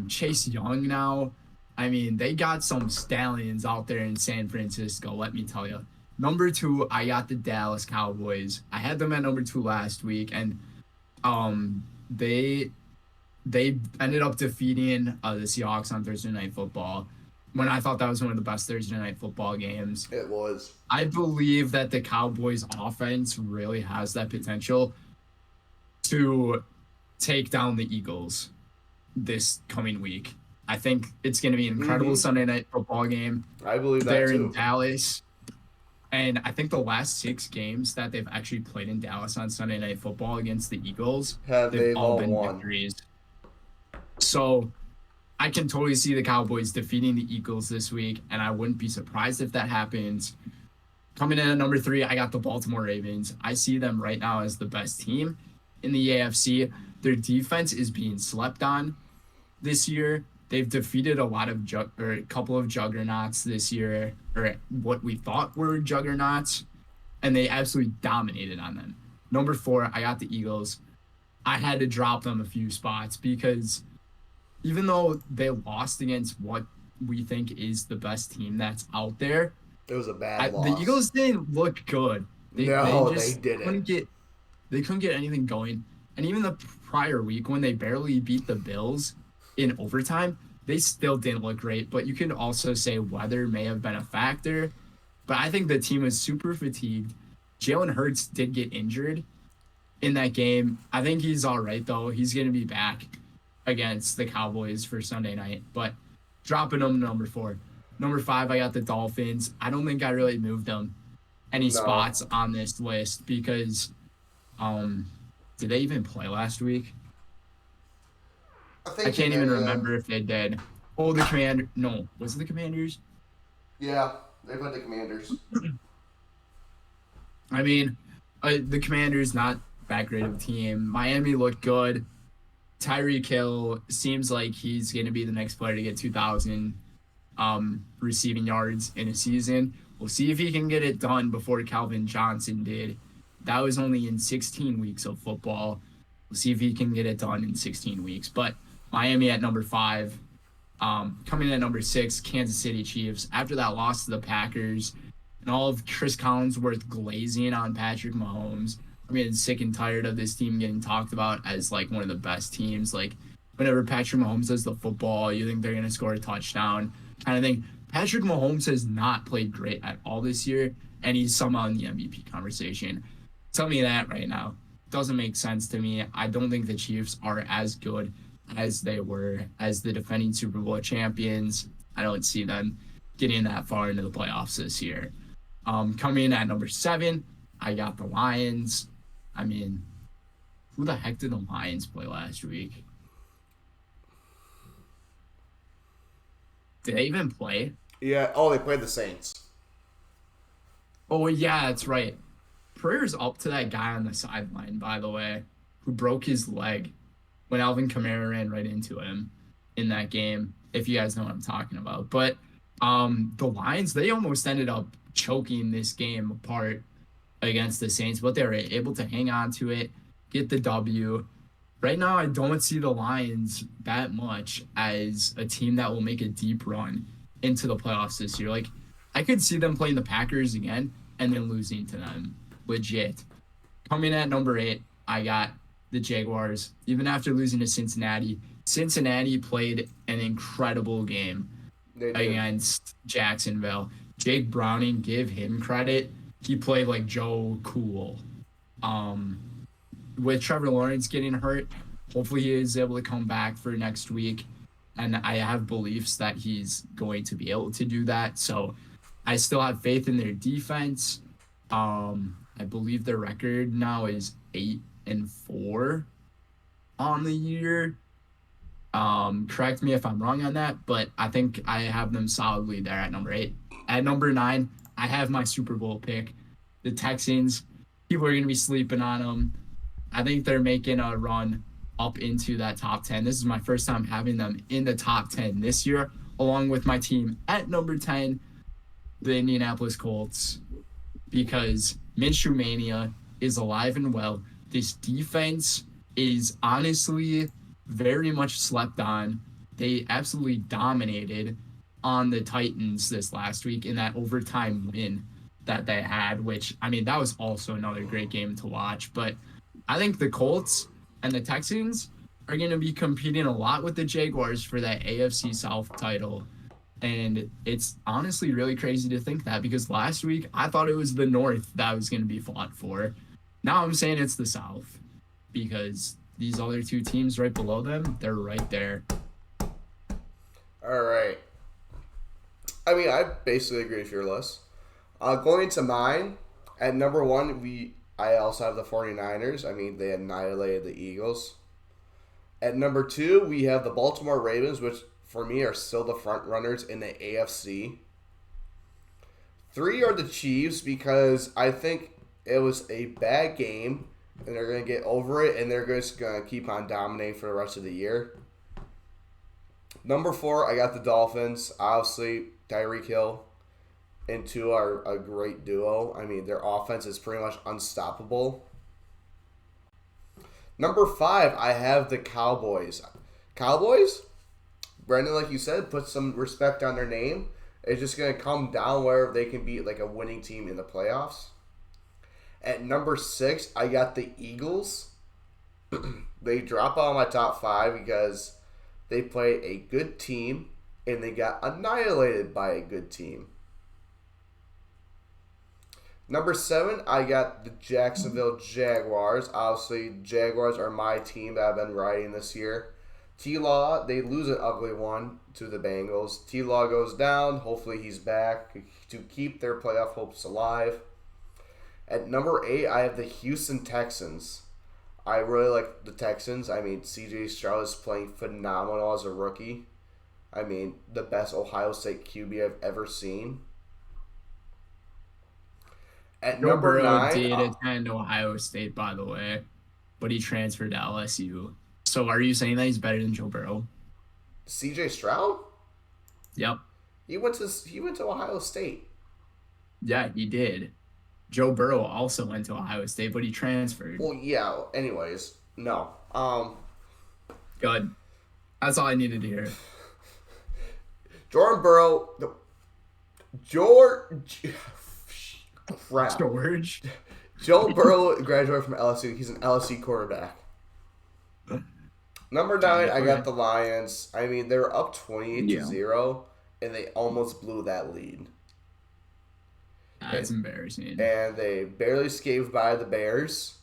Chase Young now. I mean, they got some stallions out there in San Francisco, let me tell you. Number 2, I got the Dallas Cowboys. I had them at number 2 last week, and they ended up defeating the Seahawks on Thursday Night Football when I thought that was one of the best Thursday Night Football games. It was. I believe that the Cowboys offense really has that potential to take down the Eagles this coming week. I think it's going to be an incredible Sunday Night Football game. I believe that They're too. in Dallas. And I think the last 6 games that they've actually played in Dallas on Sunday Night Football against the Eagles, they've all been won. victories. So I can totally see the Cowboys defeating the Eagles this week, and I wouldn't be surprised if that happens. Coming in at number 3, I got the Baltimore Ravens. I see them right now as the best team in the AFC. Their defense is being slept on this year. They've defeated a couple of juggernauts this year, or what we thought were juggernauts, and they absolutely dominated on them. Number 4, I got the Eagles. I had to drop them a few spots because even though they lost against what we think is the best team that's out there, It was a bad loss. the Eagles didn't look good. They didn't. They couldn't get anything going. And even the prior week when they barely beat the Bills in overtime, they still didn't look great. But you can also say weather may have been a factor. But I think the team was super fatigued. Jalen Hurts did get injured in that game. I think he's all right, though. He's going to be back against the Cowboys for Sunday night. But dropping them to number 4. Number 5, I got the Dolphins. I don't think I really moved them any spots on this list because did they even play last week? I can't even remember if they did. Oh, the Commander. No, was it the Commanders? Yeah, they played the Commanders. I mean, the Commanders not that great of a team. Miami looked good. Tyreek Hill seems like he's going to be the next player to get 2,000 receiving yards in a season. We'll see if he can get it done before Calvin Johnson did. That was only in 16 weeks of football. We'll see if he can get it done in 16 weeks. But Miami at number 5. Coming in at number 6, Kansas City Chiefs. After that loss to the Packers and all of Chris Collinsworth glazing on Patrick Mahomes, I'm getting sick and tired of this team getting talked about as like one of the best teams. Like whenever Patrick Mahomes does the football, you think they're going to score a touchdown kind of thing. Patrick Mahomes has not played great at all this year, and he's somehow in the MVP conversation. Tell me that right now. Doesn't make sense to me. I don't think the Chiefs are as good as they were as the defending Super Bowl champions. I don't see them getting that far into the playoffs this year. Coming in at number 7, I got the Lions. I mean, who the heck did the Lions play last week? Did they even play? Yeah. Oh, they played the Saints. Oh, yeah, that's right. Prayers up to that guy on the sideline, by the way, who broke his leg when Alvin Kamara ran right into him in that game, if you guys know what I'm talking about. But the Lions, they almost ended up choking this game apart against the Saints, but they were able to hang on to it, get the W. Right now, I don't see the Lions that much as a team that will make a deep run into the playoffs this year. Like, I could see them playing the Packers again and then losing to them. Legit. Coming at number 8, I got the Jaguars. Even after losing to Cincinnati, Cincinnati played an incredible game against Jacksonville. Jake Browning, give him credit. He played like Joe Cool. With Trevor Lawrence getting hurt, hopefully he is able to come back for next week. And I have beliefs that he's going to be able to do that. So I still have faith in their defense. I believe their record now is 8-4 on the year. Correct me if I'm wrong on that, but I think I have them solidly there at number 8. At number 9, I have my Super Bowl pick, the Texans. People are going to be sleeping on them. I think they're making a run up into that top 10. This is my first time having them in the top 10 this year, along with my team at number 10, the Indianapolis Colts, because Minshew Mania is alive and well. This defense is honestly very much slept on. They absolutely dominated on the Titans this last week in that overtime win that they had, which, I mean, that was also another great game to watch. But I think the Colts and the Texans are going to be competing a lot with the Jaguars for that AFC South title. And it's honestly really crazy to think that, because last week I thought it was the North that was going to be fought for. Now I'm saying it's the South, because these other two teams right below them, they're right there. All right. I mean, I basically agree with your list. Going into mine, at number one, I also have the 49ers. I mean, they annihilated the Eagles. At number two, we have the Baltimore Ravens, which for me are still the front runners in the AFC. Three are the Chiefs, because I think it was a bad game, and they're going to get over it, and they're just going to keep on dominating for the rest of the year. Number four, I got the Dolphins. Obviously, Tyreek Hill and Tua are a great duo. I mean, their offense is pretty much unstoppable. Number five, I have the Cowboys. Cowboys, Brenden, like you said, put some respect on their name. It's just going to come down where they can be like a winning team in the playoffs. At number six, I got the Eagles. They drop out of my top five because they play a good team and they got annihilated by a good team. Number seven, I got the Jacksonville Jaguars. Obviously, Jaguars are my team that I've been riding this year. T-Law, they lose an ugly one to the Bengals. T-Law goes down. Hopefully he's back to keep their playoff hopes alive. At number eight, I have the Houston Texans. I really like the Texans. I mean, C.J. Stroud is playing phenomenal as a rookie. I mean, the best Ohio State QB I've ever seen. At Joe number Burrow 9, did attend Ohio State, by the way, but he transferred to LSU. So are you saying that he's better than Joe Burrow? C.J. Stroud? Yep. He went to Ohio State. Yeah, he did. Joe Burrow also went to Ohio State, but he transferred. Well, yeah. Anyways, no. Good. That's all I needed to hear. Jordan Burrow. George. Crap. George. Joe Burrow graduated from LSU. He's an LSU quarterback. Number 9, I got the Lions. I mean, they were up 28-0, and they almost blew that lead. That's embarrassing. And they barely escaped by the Bears.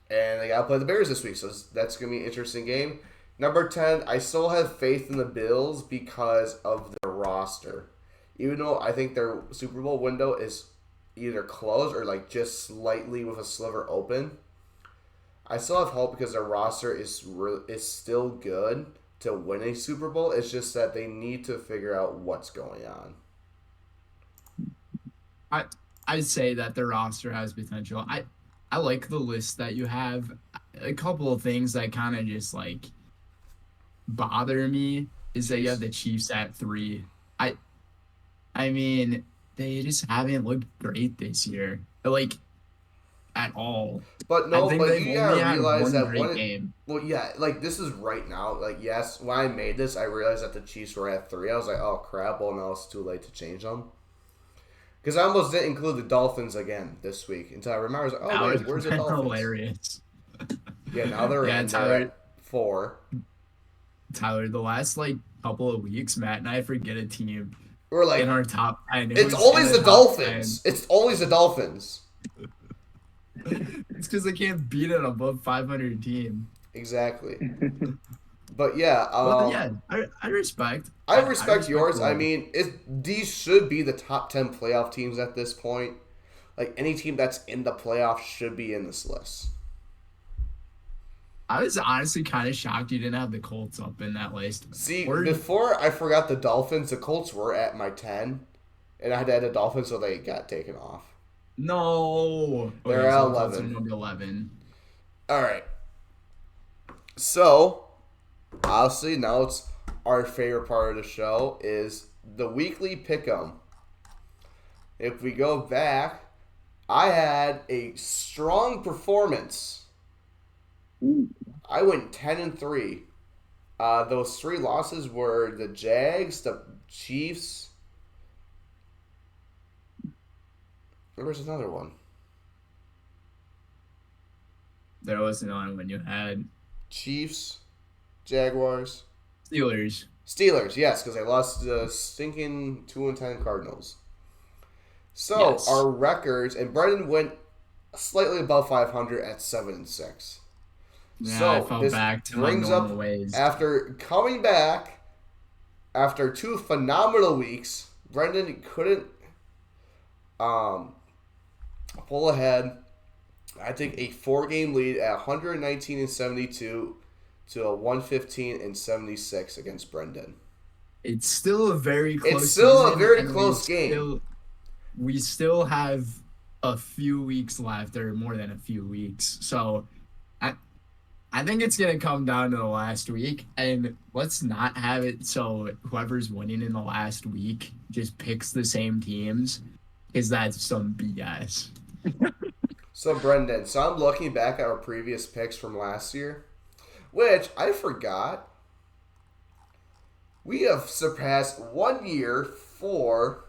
And they got to play the Bears this week, so that's going to be an interesting game. Number 10, I still have faith in the Bills because of their roster. Even though I think their Super Bowl window is either closed or like just slightly with a sliver open, I still have hope because their roster is still good to win a Super Bowl. It's just that they need to figure out what's going on. I'd say that the roster has potential. I like the list that you have. A couple of things that kind of just like bother me is that you have the Chiefs at 3. I mean, they just haven't looked great this year, like at all. But no, but you gotta realize that one game. Well, yeah, like this is right now. Like, yes, when I made this, I realized that the Chiefs were at 3. I was like, oh crap! Well, now it's too late to change them. Because I almost didn't include the Dolphins again this week until I remember. I was like, oh wait, where's the Dolphins? Hilarious. Yeah, now they're in. They're at 4. Tyler, the last like couple of weeks, Matt and I forget a team. We're like in our top 10. It's always the Dolphins. It's always the Dolphins. It's because they can't beat an above 500 team. Exactly. But yeah, I respect. I respect yours. I mean, these should be the top 10 playoff teams at this point. Like any team that's in the playoffs should be in this list. I was honestly kind of shocked you didn't have the Colts up in that list. See, before I forgot the Dolphins, the Colts were at my 10, and I had to add the Dolphins, so they got taken off. No. They're at 11. Number 11. All right. So, obviously, now it's our favorite part of the show is the weekly pick'em. If we go back, I had a strong performance. I went 10-3. Those 3 losses were the Jags, the Chiefs. There was another one. There was another one you had. Chiefs, Jaguars, Steelers. Steelers. Yes, because they lost to the stinking 2-10 Cardinals. So Yes. our records, and Brenden went slightly above 500 at 7-6. Yeah, So I fell this back to my brings normal up ways. after coming back after 2 phenomenal weeks. Brenden couldn't pull ahead. I think a 4-game lead at 119-72 to a 115-76 against Brenden. It's still a very close. It's still a season, very and close game. We still have a few weeks left, or more than a few weeks. So, I think it's gonna come down to the last week, and let's not have it so whoever's winning in the last week just picks the same teams, because that's some BS. So, Brenden, I'm looking back at our previous picks from last year, which I forgot. We have surpassed 1 year for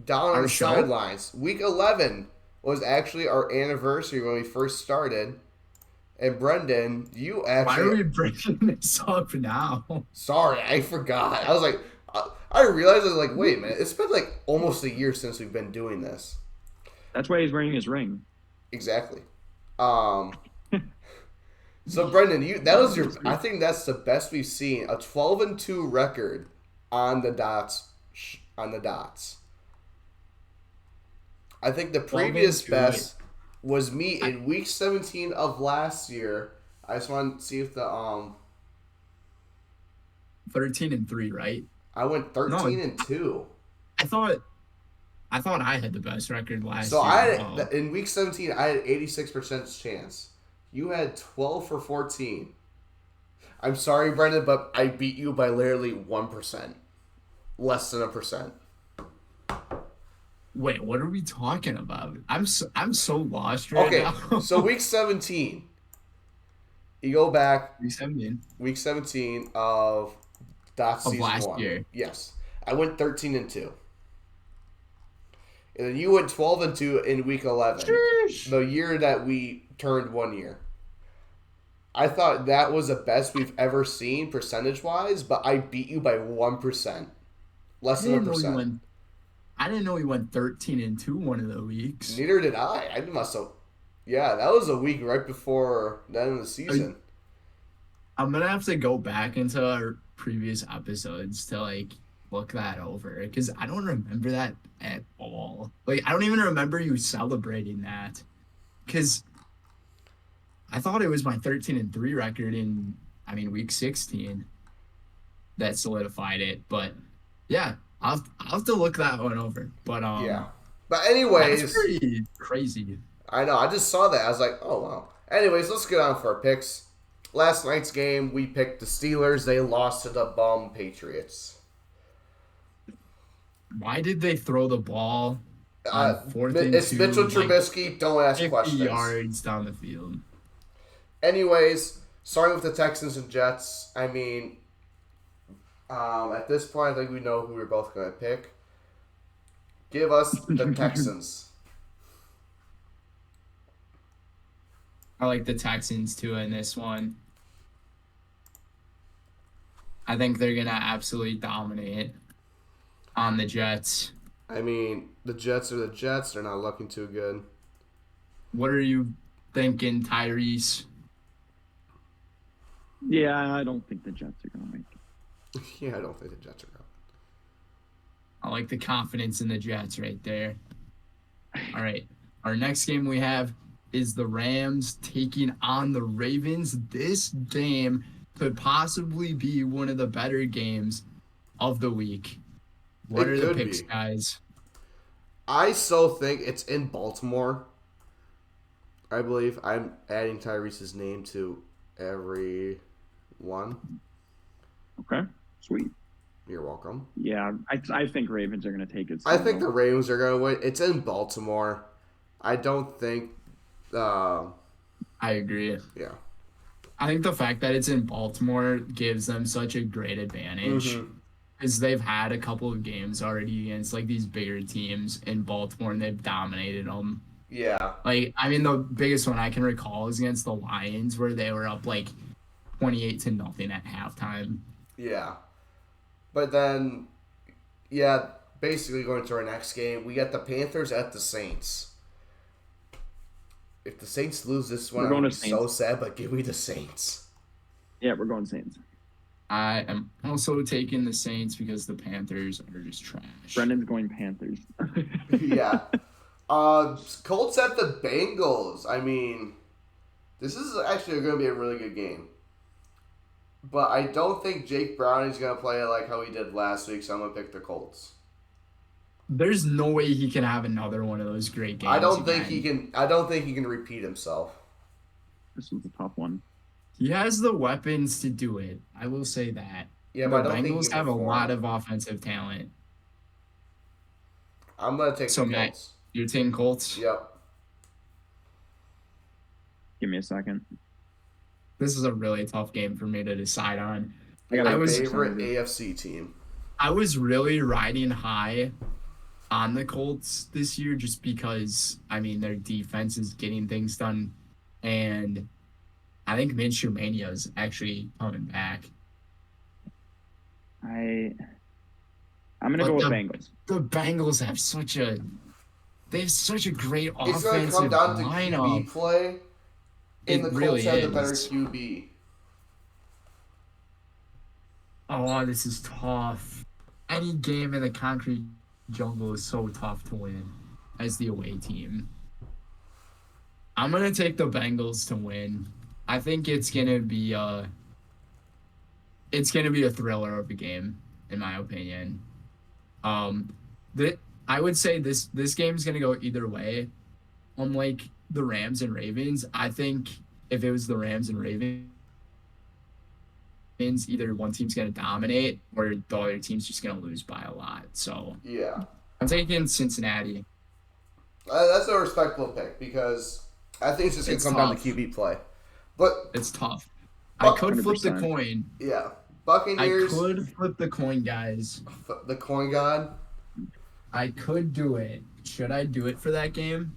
Down on the Sidelines. Week 11 was actually our anniversary when we first started. And Brenden, you actually... Why are we bringing this up now? Sorry, I forgot. I was like... I realized, I was like, wait a minute. It's been like almost a year since we've been doing this. That's why he's wearing his ring. Exactly. So Brenden, that was your. I think that's the best we've seen. A 12-2 record on the dots. I think the previous best was me in week 17 of last year. I just want to see if the 13-3, right? I went 13-2. I thought I had the best record last So year. In week 17, I had 86% chance. You had 12 for 14. I'm sorry, Brenden, but I beat you by literally 1%. Less than 1%. Wait, what are we talking about? I'm so lost right now. Okay, so week 17. You go back. Week 17 of season last 1. year. Yes. I went 13-2. And then you went 12-2 in week 11. Sheesh. The year that we turned 1 year. I thought that was the best we've ever seen percentage-wise, but I beat you by 1%. Less than 1%. I didn't know he went 13-2 one of the weeks. Neither did I. I must have. Yeah, that was a week right before the end of the season. I'm going to have to go back into our previous episodes to, look that over, because I don't remember that at all. I don't even remember you celebrating that, because I thought it was my 13-3 record in week 16 that solidified it. But yeah, I'll have to look that one over. But yeah, but anyways, that's pretty crazy. I know. I just saw that. I was like, oh wow. Anyways, let's get on for our picks. Last night's game, we picked the Steelers. They lost to the bum Patriots. Why did they throw the ball on 4th and 2? It's Mitchell Trubisky. Don't ask 50 questions. yards down the field. Anyways, starting with the Texans and Jets. At this point, I think we know who we're both going to pick. Give us the Texans. I like the Texans too in this one. I think they're going to absolutely dominate on the Jets. The Jets are the Jets. They're not looking too good. What are you thinking, Tyrese? Yeah, I don't think the Jets are going to make it. Yeah, I don't think the Jets are going. I like the confidence in the Jets right there. All right. Our next game we have is the Rams taking on the Ravens. This game could possibly be one of the better games of the week. What are the picks, guys? I so think it's in Baltimore. I believe I'm adding Tyrese's name to every one. Okay, sweet. You're welcome. Yeah, I think Ravens are going to take it. I think the Ravens are going to win. It's in Baltimore. I don't think... I agree. Yeah. I think the fact that it's in Baltimore gives them such a great advantage Mm-hmm. because they've had a couple of games already against like these bigger teams in Baltimore and they've dominated them. Yeah. Like, I mean, the biggest one I can recall is against the Lions where they were up like 28-0 at halftime. Yeah. But then, yeah, basically going to our next game, we got the Panthers at the Saints. If the Saints lose this one, We're going I'm to so Saints. sad, but give me the Saints. Yeah, we're going Saints. I am also taking the Saints because the Panthers are just trash. Brendan's going Panthers. Yeah. Colts at the Bengals. I mean, this is actually going to be a really good game. But I don't think Jake Browning's going to play like how he did last week, so I'm going to pick the Colts. There's no way he can have another one of those great games. I don't think again. he can repeat himself. This was a tough one. He has the weapons to do it. I will say that. Yeah, The but I don't think he Bengals can have a perform. lot of offensive talent. I'm going to take So, the Matt, Colts. you're taking Colts? Yep. Give me a second. This is a really tough game for me to decide on. I got I My was- favorite AFC team. I was really riding high on the Colts this year just because, I mean, their defense is getting things done. And I think Minshew Mania is actually coming back. I'm gonna But go with the- Bengals. The Bengals have such a great It's going to come offensive down to lineup. QB play. And the It Colts really have the better is. QB. Oh, this is tough. Any game in the concrete jungle is so tough to win as the away team. I'm gonna take the Bengals to win. I think it's gonna be a thriller of a game, in my opinion. I would say this game's gonna go either way. Unlike the Rams and Ravens, I think if it was the Rams and Ravens, either one team's gonna dominate or the other team's just gonna lose by a lot. So Yeah. I'm taking Cincinnati. That's a respectable pick because I think it's just going to It's come down to tough. QB play. But, It's tough. But- I could flip the 100%. coin. yeah. I Buccaneers, could flip the coin, guys. the coin god. I could do it. Should I do it for that game?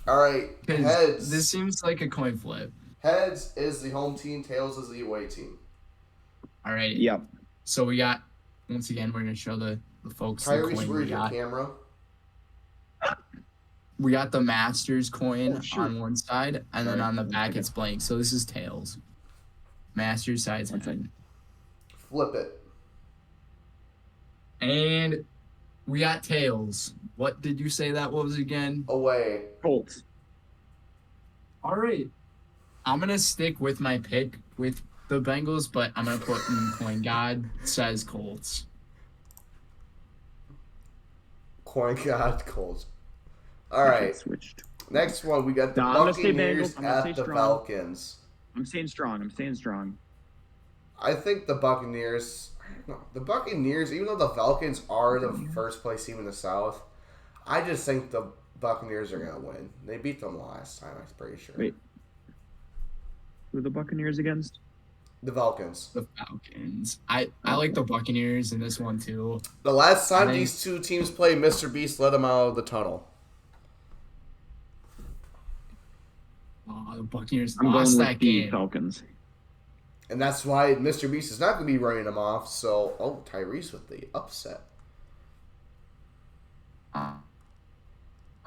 All right. 'Cause Heads. this seems like a coin flip. Heads is the home team. Tails is the away team. All right. Yep. So we got, once again, we're going to show the folks the Tyrese, coin we where's your got. camera? We got the Masters coin Oh, shoot. on one side, and then Sorry, on the one back second. it's blank. So this is tails. Masters side's One head. second. Flip it. And we got tails. What did you say that was again? Away. Colts. All right. I'm going to stick with my pick with the Bengals, but I'm going to put in coin god says Colts. Coin god Colts. All I right. should switched. Next one, we got the Nah, I'm gonna say Buccaneers Bengals. I'm gonna at say the strong. Falcons. I'm staying strong. I think the Buccaneers. The Buccaneers, even though the Falcons are the first place team in the South, I just think the Buccaneers are gonna win. They beat them last time, I'm pretty sure. Wait. Who are the Buccaneers against? The Falcons. The Falcons. I like the Buccaneers in this one too. The last time I think- these two teams played, Mr. Beast let them out of the tunnel. The Buccaneers I'm lost going that with the game. Falcons. And that's why Mr. Beast is not going to be running them off. So, Tyrese with the upset. I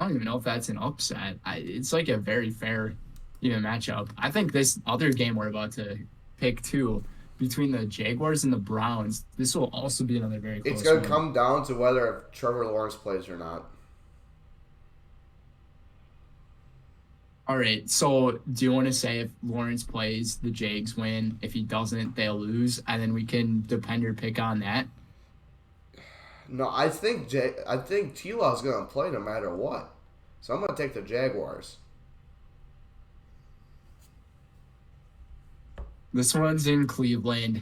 don't even know if that's an upset. It's like a very fair, even matchup. I think this other game we're about to pick too, between the Jaguars and the Browns, this will also be another very close It's going to one. come down to whether Trevor Lawrence plays or not. All right, so do you want to say if Lawrence plays, the Jags win? If he doesn't, they'll lose, and then we can depend your pick on that? No, I think T-Law is going to play no matter what. So I'm going to take the Jaguars. This one's in Cleveland.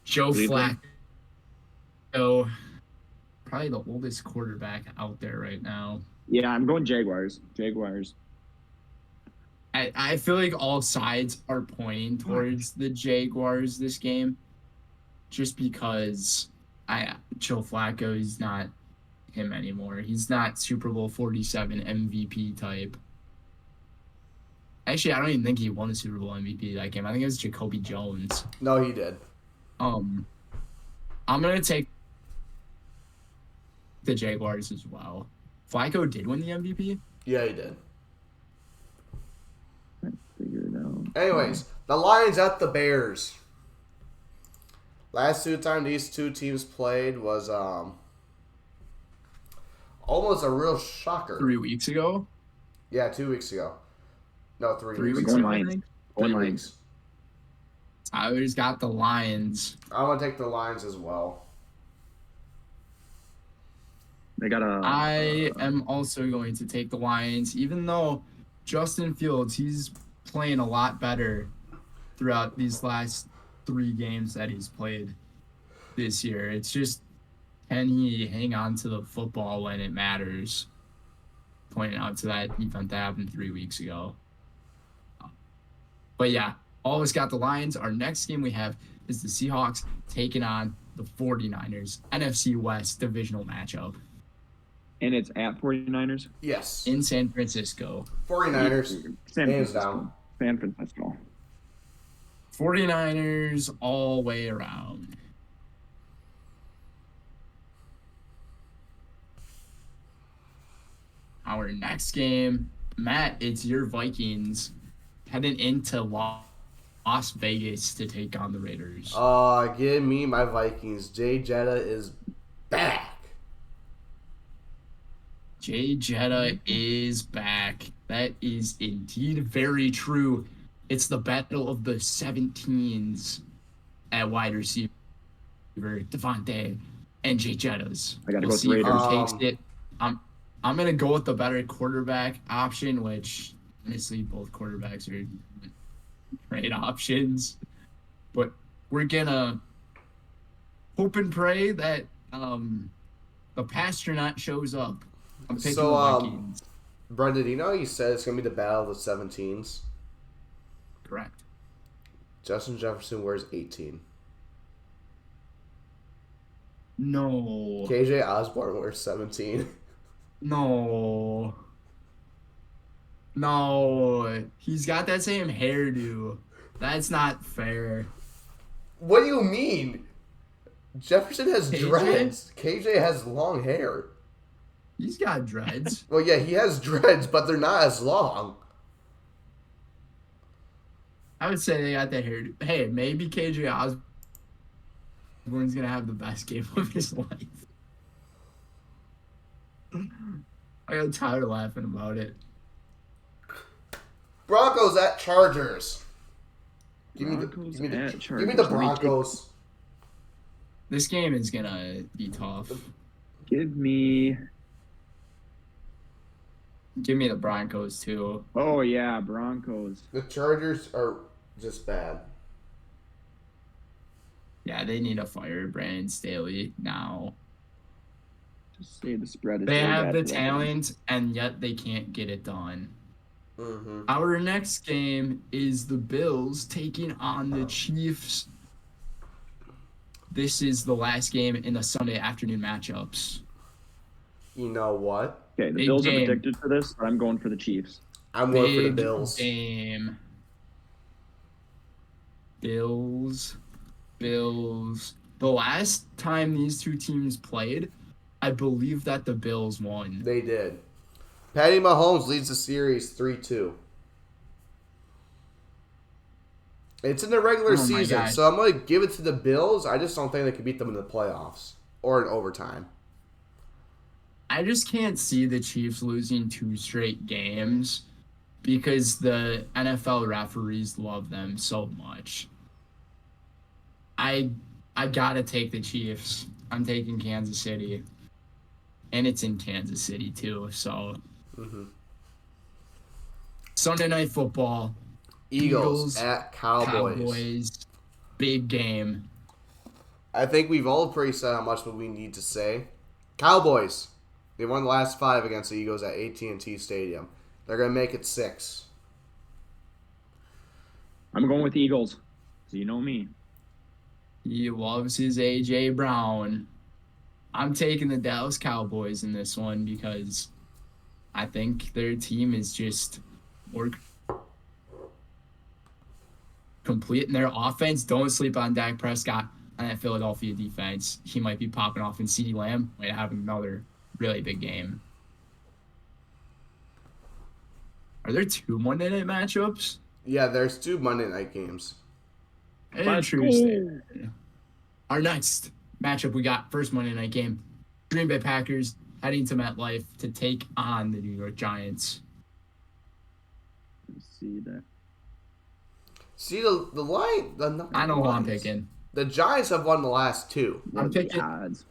Joe Cleveland? Flacco, probably the oldest quarterback out there right now. Yeah, I'm going Jaguars. I feel like all sides are pointing towards the Jaguars this game, just because Joe Flacco is not him anymore. He's not Super Bowl 47 MVP type. Actually, I don't even think he won the Super Bowl MVP that game. I think it was Jacoby Jones. No, he did. I'm gonna take the Jaguars as well. Flacco did win the MVP. Yeah, he did. Figure it out. Anyways, the Lions at the Bears. Last two times these two teams played was almost a real shocker. 3 weeks ago. Yeah, 2 weeks ago. No, 3 3 weeks weeks ago. ago, I Lions. think. Going 3 Lions. weeks. Tyler's got the Lions. I'm gonna take the Lions as well. They got a. I am also going to take the Lions, even though Justin Fields, he's playing a lot better throughout these last 3 games that he's played this year. It's just, can he hang on to the football when it matters? Pointing out to that event that happened 3 weeks ago. But yeah, always got the Lions. Our next game we have is the Seahawks taking on the 49ers. NFC West divisional matchup And it's at 49ers? Yes. in San Francisco. 49ers. San Hands Francisco. down. San Francisco. 49ers all way around. Our next game, Matt, it's your Vikings heading into Las Vegas to take on the Raiders. Give me my Vikings. Jay Jetta is back. Jay Jetta is back. That is indeed very true. It's the battle of the 17s at wide receiver. Devontae and Jay Jettas. I gotta We'll go see with who Raiders. takes it. I'm gonna go with the better quarterback option, which honestly both quarterbacks are great options. But we're gonna hope and pray that the Pastronaut shows up. I'm picking So, the Vikings. Brenden, do you know you said it's going to be the battle of the 17s? Correct. Justin Jefferson wears 18. No. KJ Osborne wears 17. No. No. He's got that same hairdo. That's not fair. What do you mean? Jefferson has KJ? dreads. KJ has long hair. He's got dreads. Well, yeah, he has dreads, but they're not as long. I would say they got that hairdo. Hey, maybe KJ Osborne's going to have the best game of his life. I got tired of laughing about it. Broncos at Chargers. Give me Broncos the at Broncos. Chargers. This game is going to be tough. Give me. Give me the Broncos, too. Oh, yeah, Broncos. The Chargers are just bad. Yeah, they need to fire Brandon Staley now. Just say the spread is They really have bad the for that game. talent, and yet they can't get it done. Mm-hmm. Our next game is the Bills taking on the Chiefs. This is the last game in the Sunday afternoon matchups. You know what? Okay, the Big Bills game. are predicted for this, but I'm going for the Chiefs. I'm going for the Big Bills. game. Bills. The last time these two teams played, I believe that the Bills won. They did. Patty Mahomes leads the series 3-2. It's in the regular Oh my season, God. so I'm going to give it to the Bills. I just don't think they can beat them in the playoffs or in overtime. I just can't see the Chiefs losing 2 straight games because the NFL referees love them so much. I gotta take the Chiefs. I'm taking Kansas City. And it's in Kansas City too, so. Mm-hmm. Sunday Night Football. Eagles at Cowboys. Big game. I think we've all pretty said how much we need to say. Cowboys. They won the last 5 against the Eagles at AT&T Stadium. They're going to make it 6. I'm going with the Eagles. So you know me. He loves his A.J. Brown. I'm taking the Dallas Cowboys in this one because I think their team is just more complete in their offense. Don't sleep on Dak Prescott and that Philadelphia defense. He might be popping off, and CeeDee Lamb might have another really big game. Are there 2 Monday night matchups? Yeah, there's 2 Monday night games. Interesting. Our next matchup, we got first Monday night game. Green Bay Packers heading to MetLife to take on the New York Giants. Let's see that. See, the line... I know who I'm picking. The Giants have won the last 2. I'm picking... odds.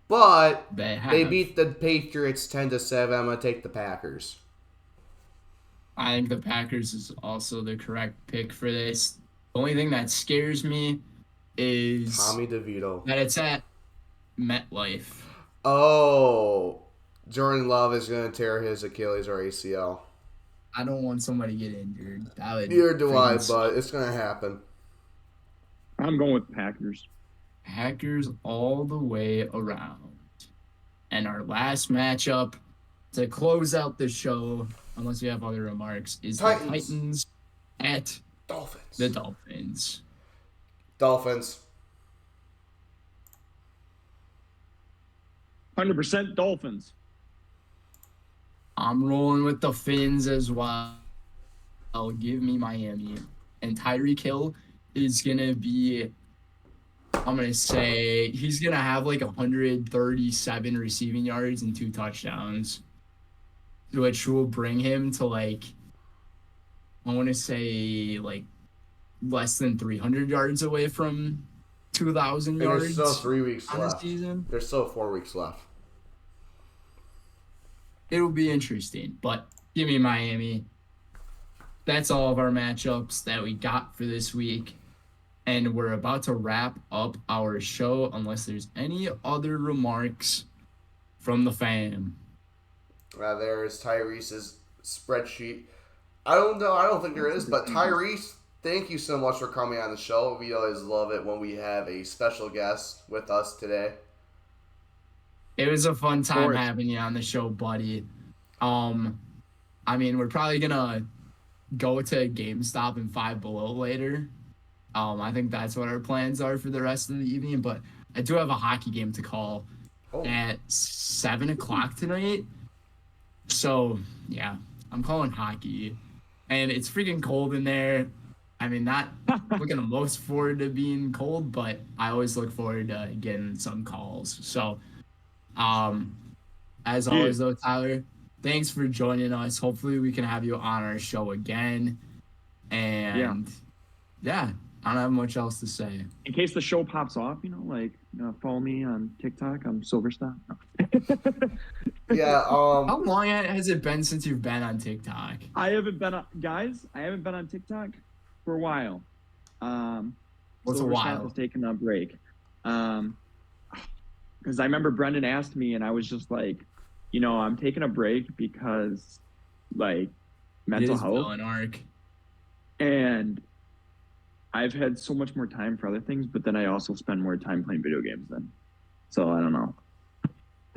But They beat the Patriots 10-7. I'm going to take the Packers. I think the Packers is also the correct pick for this. The only thing that scares me is Tommy DeVito. that it's at MetLife. Oh, Jordan Love is going to tear his Achilles or ACL. I don't want somebody to get injured. Neither do I, but it's going to happen. I'm going with Packers. Packers all the way around. And our last matchup to close out the show, unless you have other remarks, is the Titans at Dolphins. The Dolphins. Dolphins. 100% Dolphins. I'm rolling with the Fins as well. I'll give me Miami. And Tyreek Hill is going to be, I'm going to say, he's going to have like 137 receiving yards and 2 touchdowns, which will bring him to like, I want to say like less than 300 yards away from 2,000 yards. There's still 3 weeks on left. The season. There's still 4 weeks left. It will be interesting, but give me Miami. That's all of our matchups that we got for this week. And we're about to wrap up our show unless there's any other remarks from the fam. There's Tyrese's spreadsheet. I don't know. I don't think there is. But Tyrese, thank you so much for coming on the show. We always love it when we have a special guest with us today. It was a fun time having you on the show, buddy. I mean, we're probably going to go to GameStop and Five Below later. I think that's what our plans are for the rest of the evening. But I do have a hockey game to call at 7 o'clock tonight. So, yeah, I'm calling hockey. And it's freaking cold in there. I mean, not looking the most forward to being cold, but I always look forward to getting some calls. So, as always, though, Tyler, thanks for joining us. Hopefully we can have you on our show again. And, yeah, I don't have much else to say. In case the show pops off, follow me on TikTok. I'm Silverstone. Yeah. How long has it been since you've been on TikTok? I haven't been on TikTok for a while. What's a while? Was taking a break. Because I remember Brenden asked me, and I was just like, I'm taking a break because, mental health. And I've had so much more time for other things, but then I also spend more time playing video games then. So I don't know.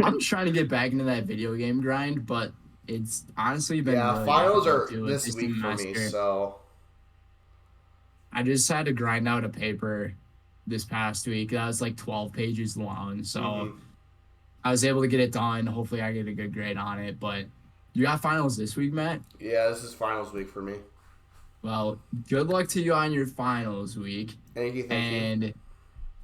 I'm trying to get back into that video game grind, but it's honestly been really finals are this week for me, so I just had to grind out a paper this past week. That was like 12 pages long, so I was able to get it done. Hopefully I get a good grade on it, but you got finals this week, Matt? Yeah, this is finals week for me. Well, good luck to you on your finals week. Thank you. And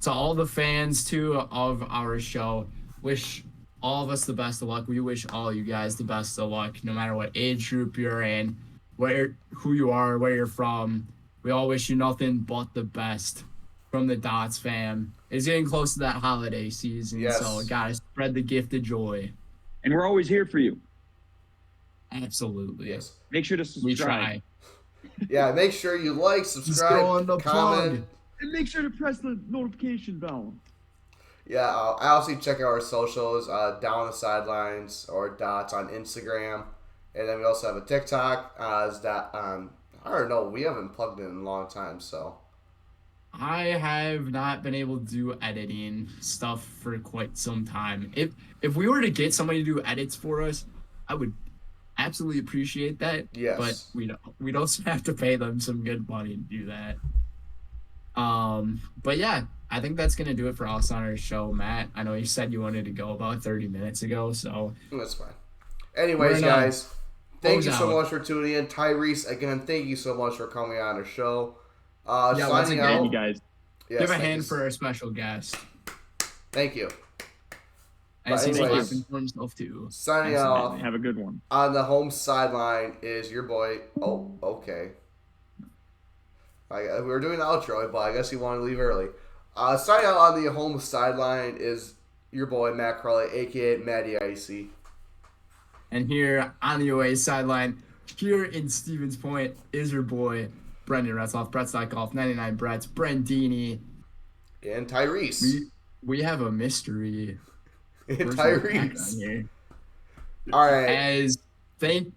to all the fans, too, of our show, wish all of us the best of luck. We wish all you guys the best of luck, no matter what age group you're in, who you are, where you're from. We all wish you nothing but the best from the Dots fam. It's getting close to that holiday season, so gotta spread the gift of joy. And we're always here for you. Absolutely. Yes. Make sure to subscribe. We try. Yeah, make sure you like, subscribe, comment. And make sure to press the notification bell. Yeah, I also check out our socials, Down the Sidelines or Dots on Instagram. And then we also have a TikTok, I don't know. We haven't plugged in a long time, so. I have not been able to do editing stuff for quite some time. If we were to get somebody to do edits for us, I would absolutely appreciate that. Yes. But we'd also have to pay them some good money to do that. But yeah, I think that's gonna do it for us on our show, Matt. I know you said you wanted to go about 30 minutes ago, so That's fine. Anyways, guys, thank you so out. much for tuning in. Tyrese, again, thank you so much for coming on our show. Yeah, once Signing again, Thank out. you guys. Yes, give a thank hand you. for our special guest. Thank you. As he's anyways, clapping for himself too. Signing Absolutely. off Have a good one. on the home sideline is your boy. Oh, okay. We were doing the outro, but I guess he wanted to leave early. Signing out on the home sideline is your boy Matt Crowley, aka Matty Icy. And here on the away sideline, here in Stevens Point, is your boy Brenden Retzloff, Bretts.golf, 99 Bretts, Brendini. And Tyrese. We have a mystery. And person back on Tyrese. here. All right. As thank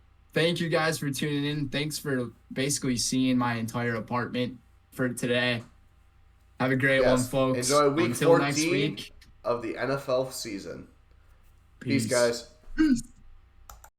you guys for tuning in. Thanks for basically seeing my entire apartment for today. Have a great one, folks. Enjoy week Until 14 next week. of the NFL season. Peace Peace. guys. Peace.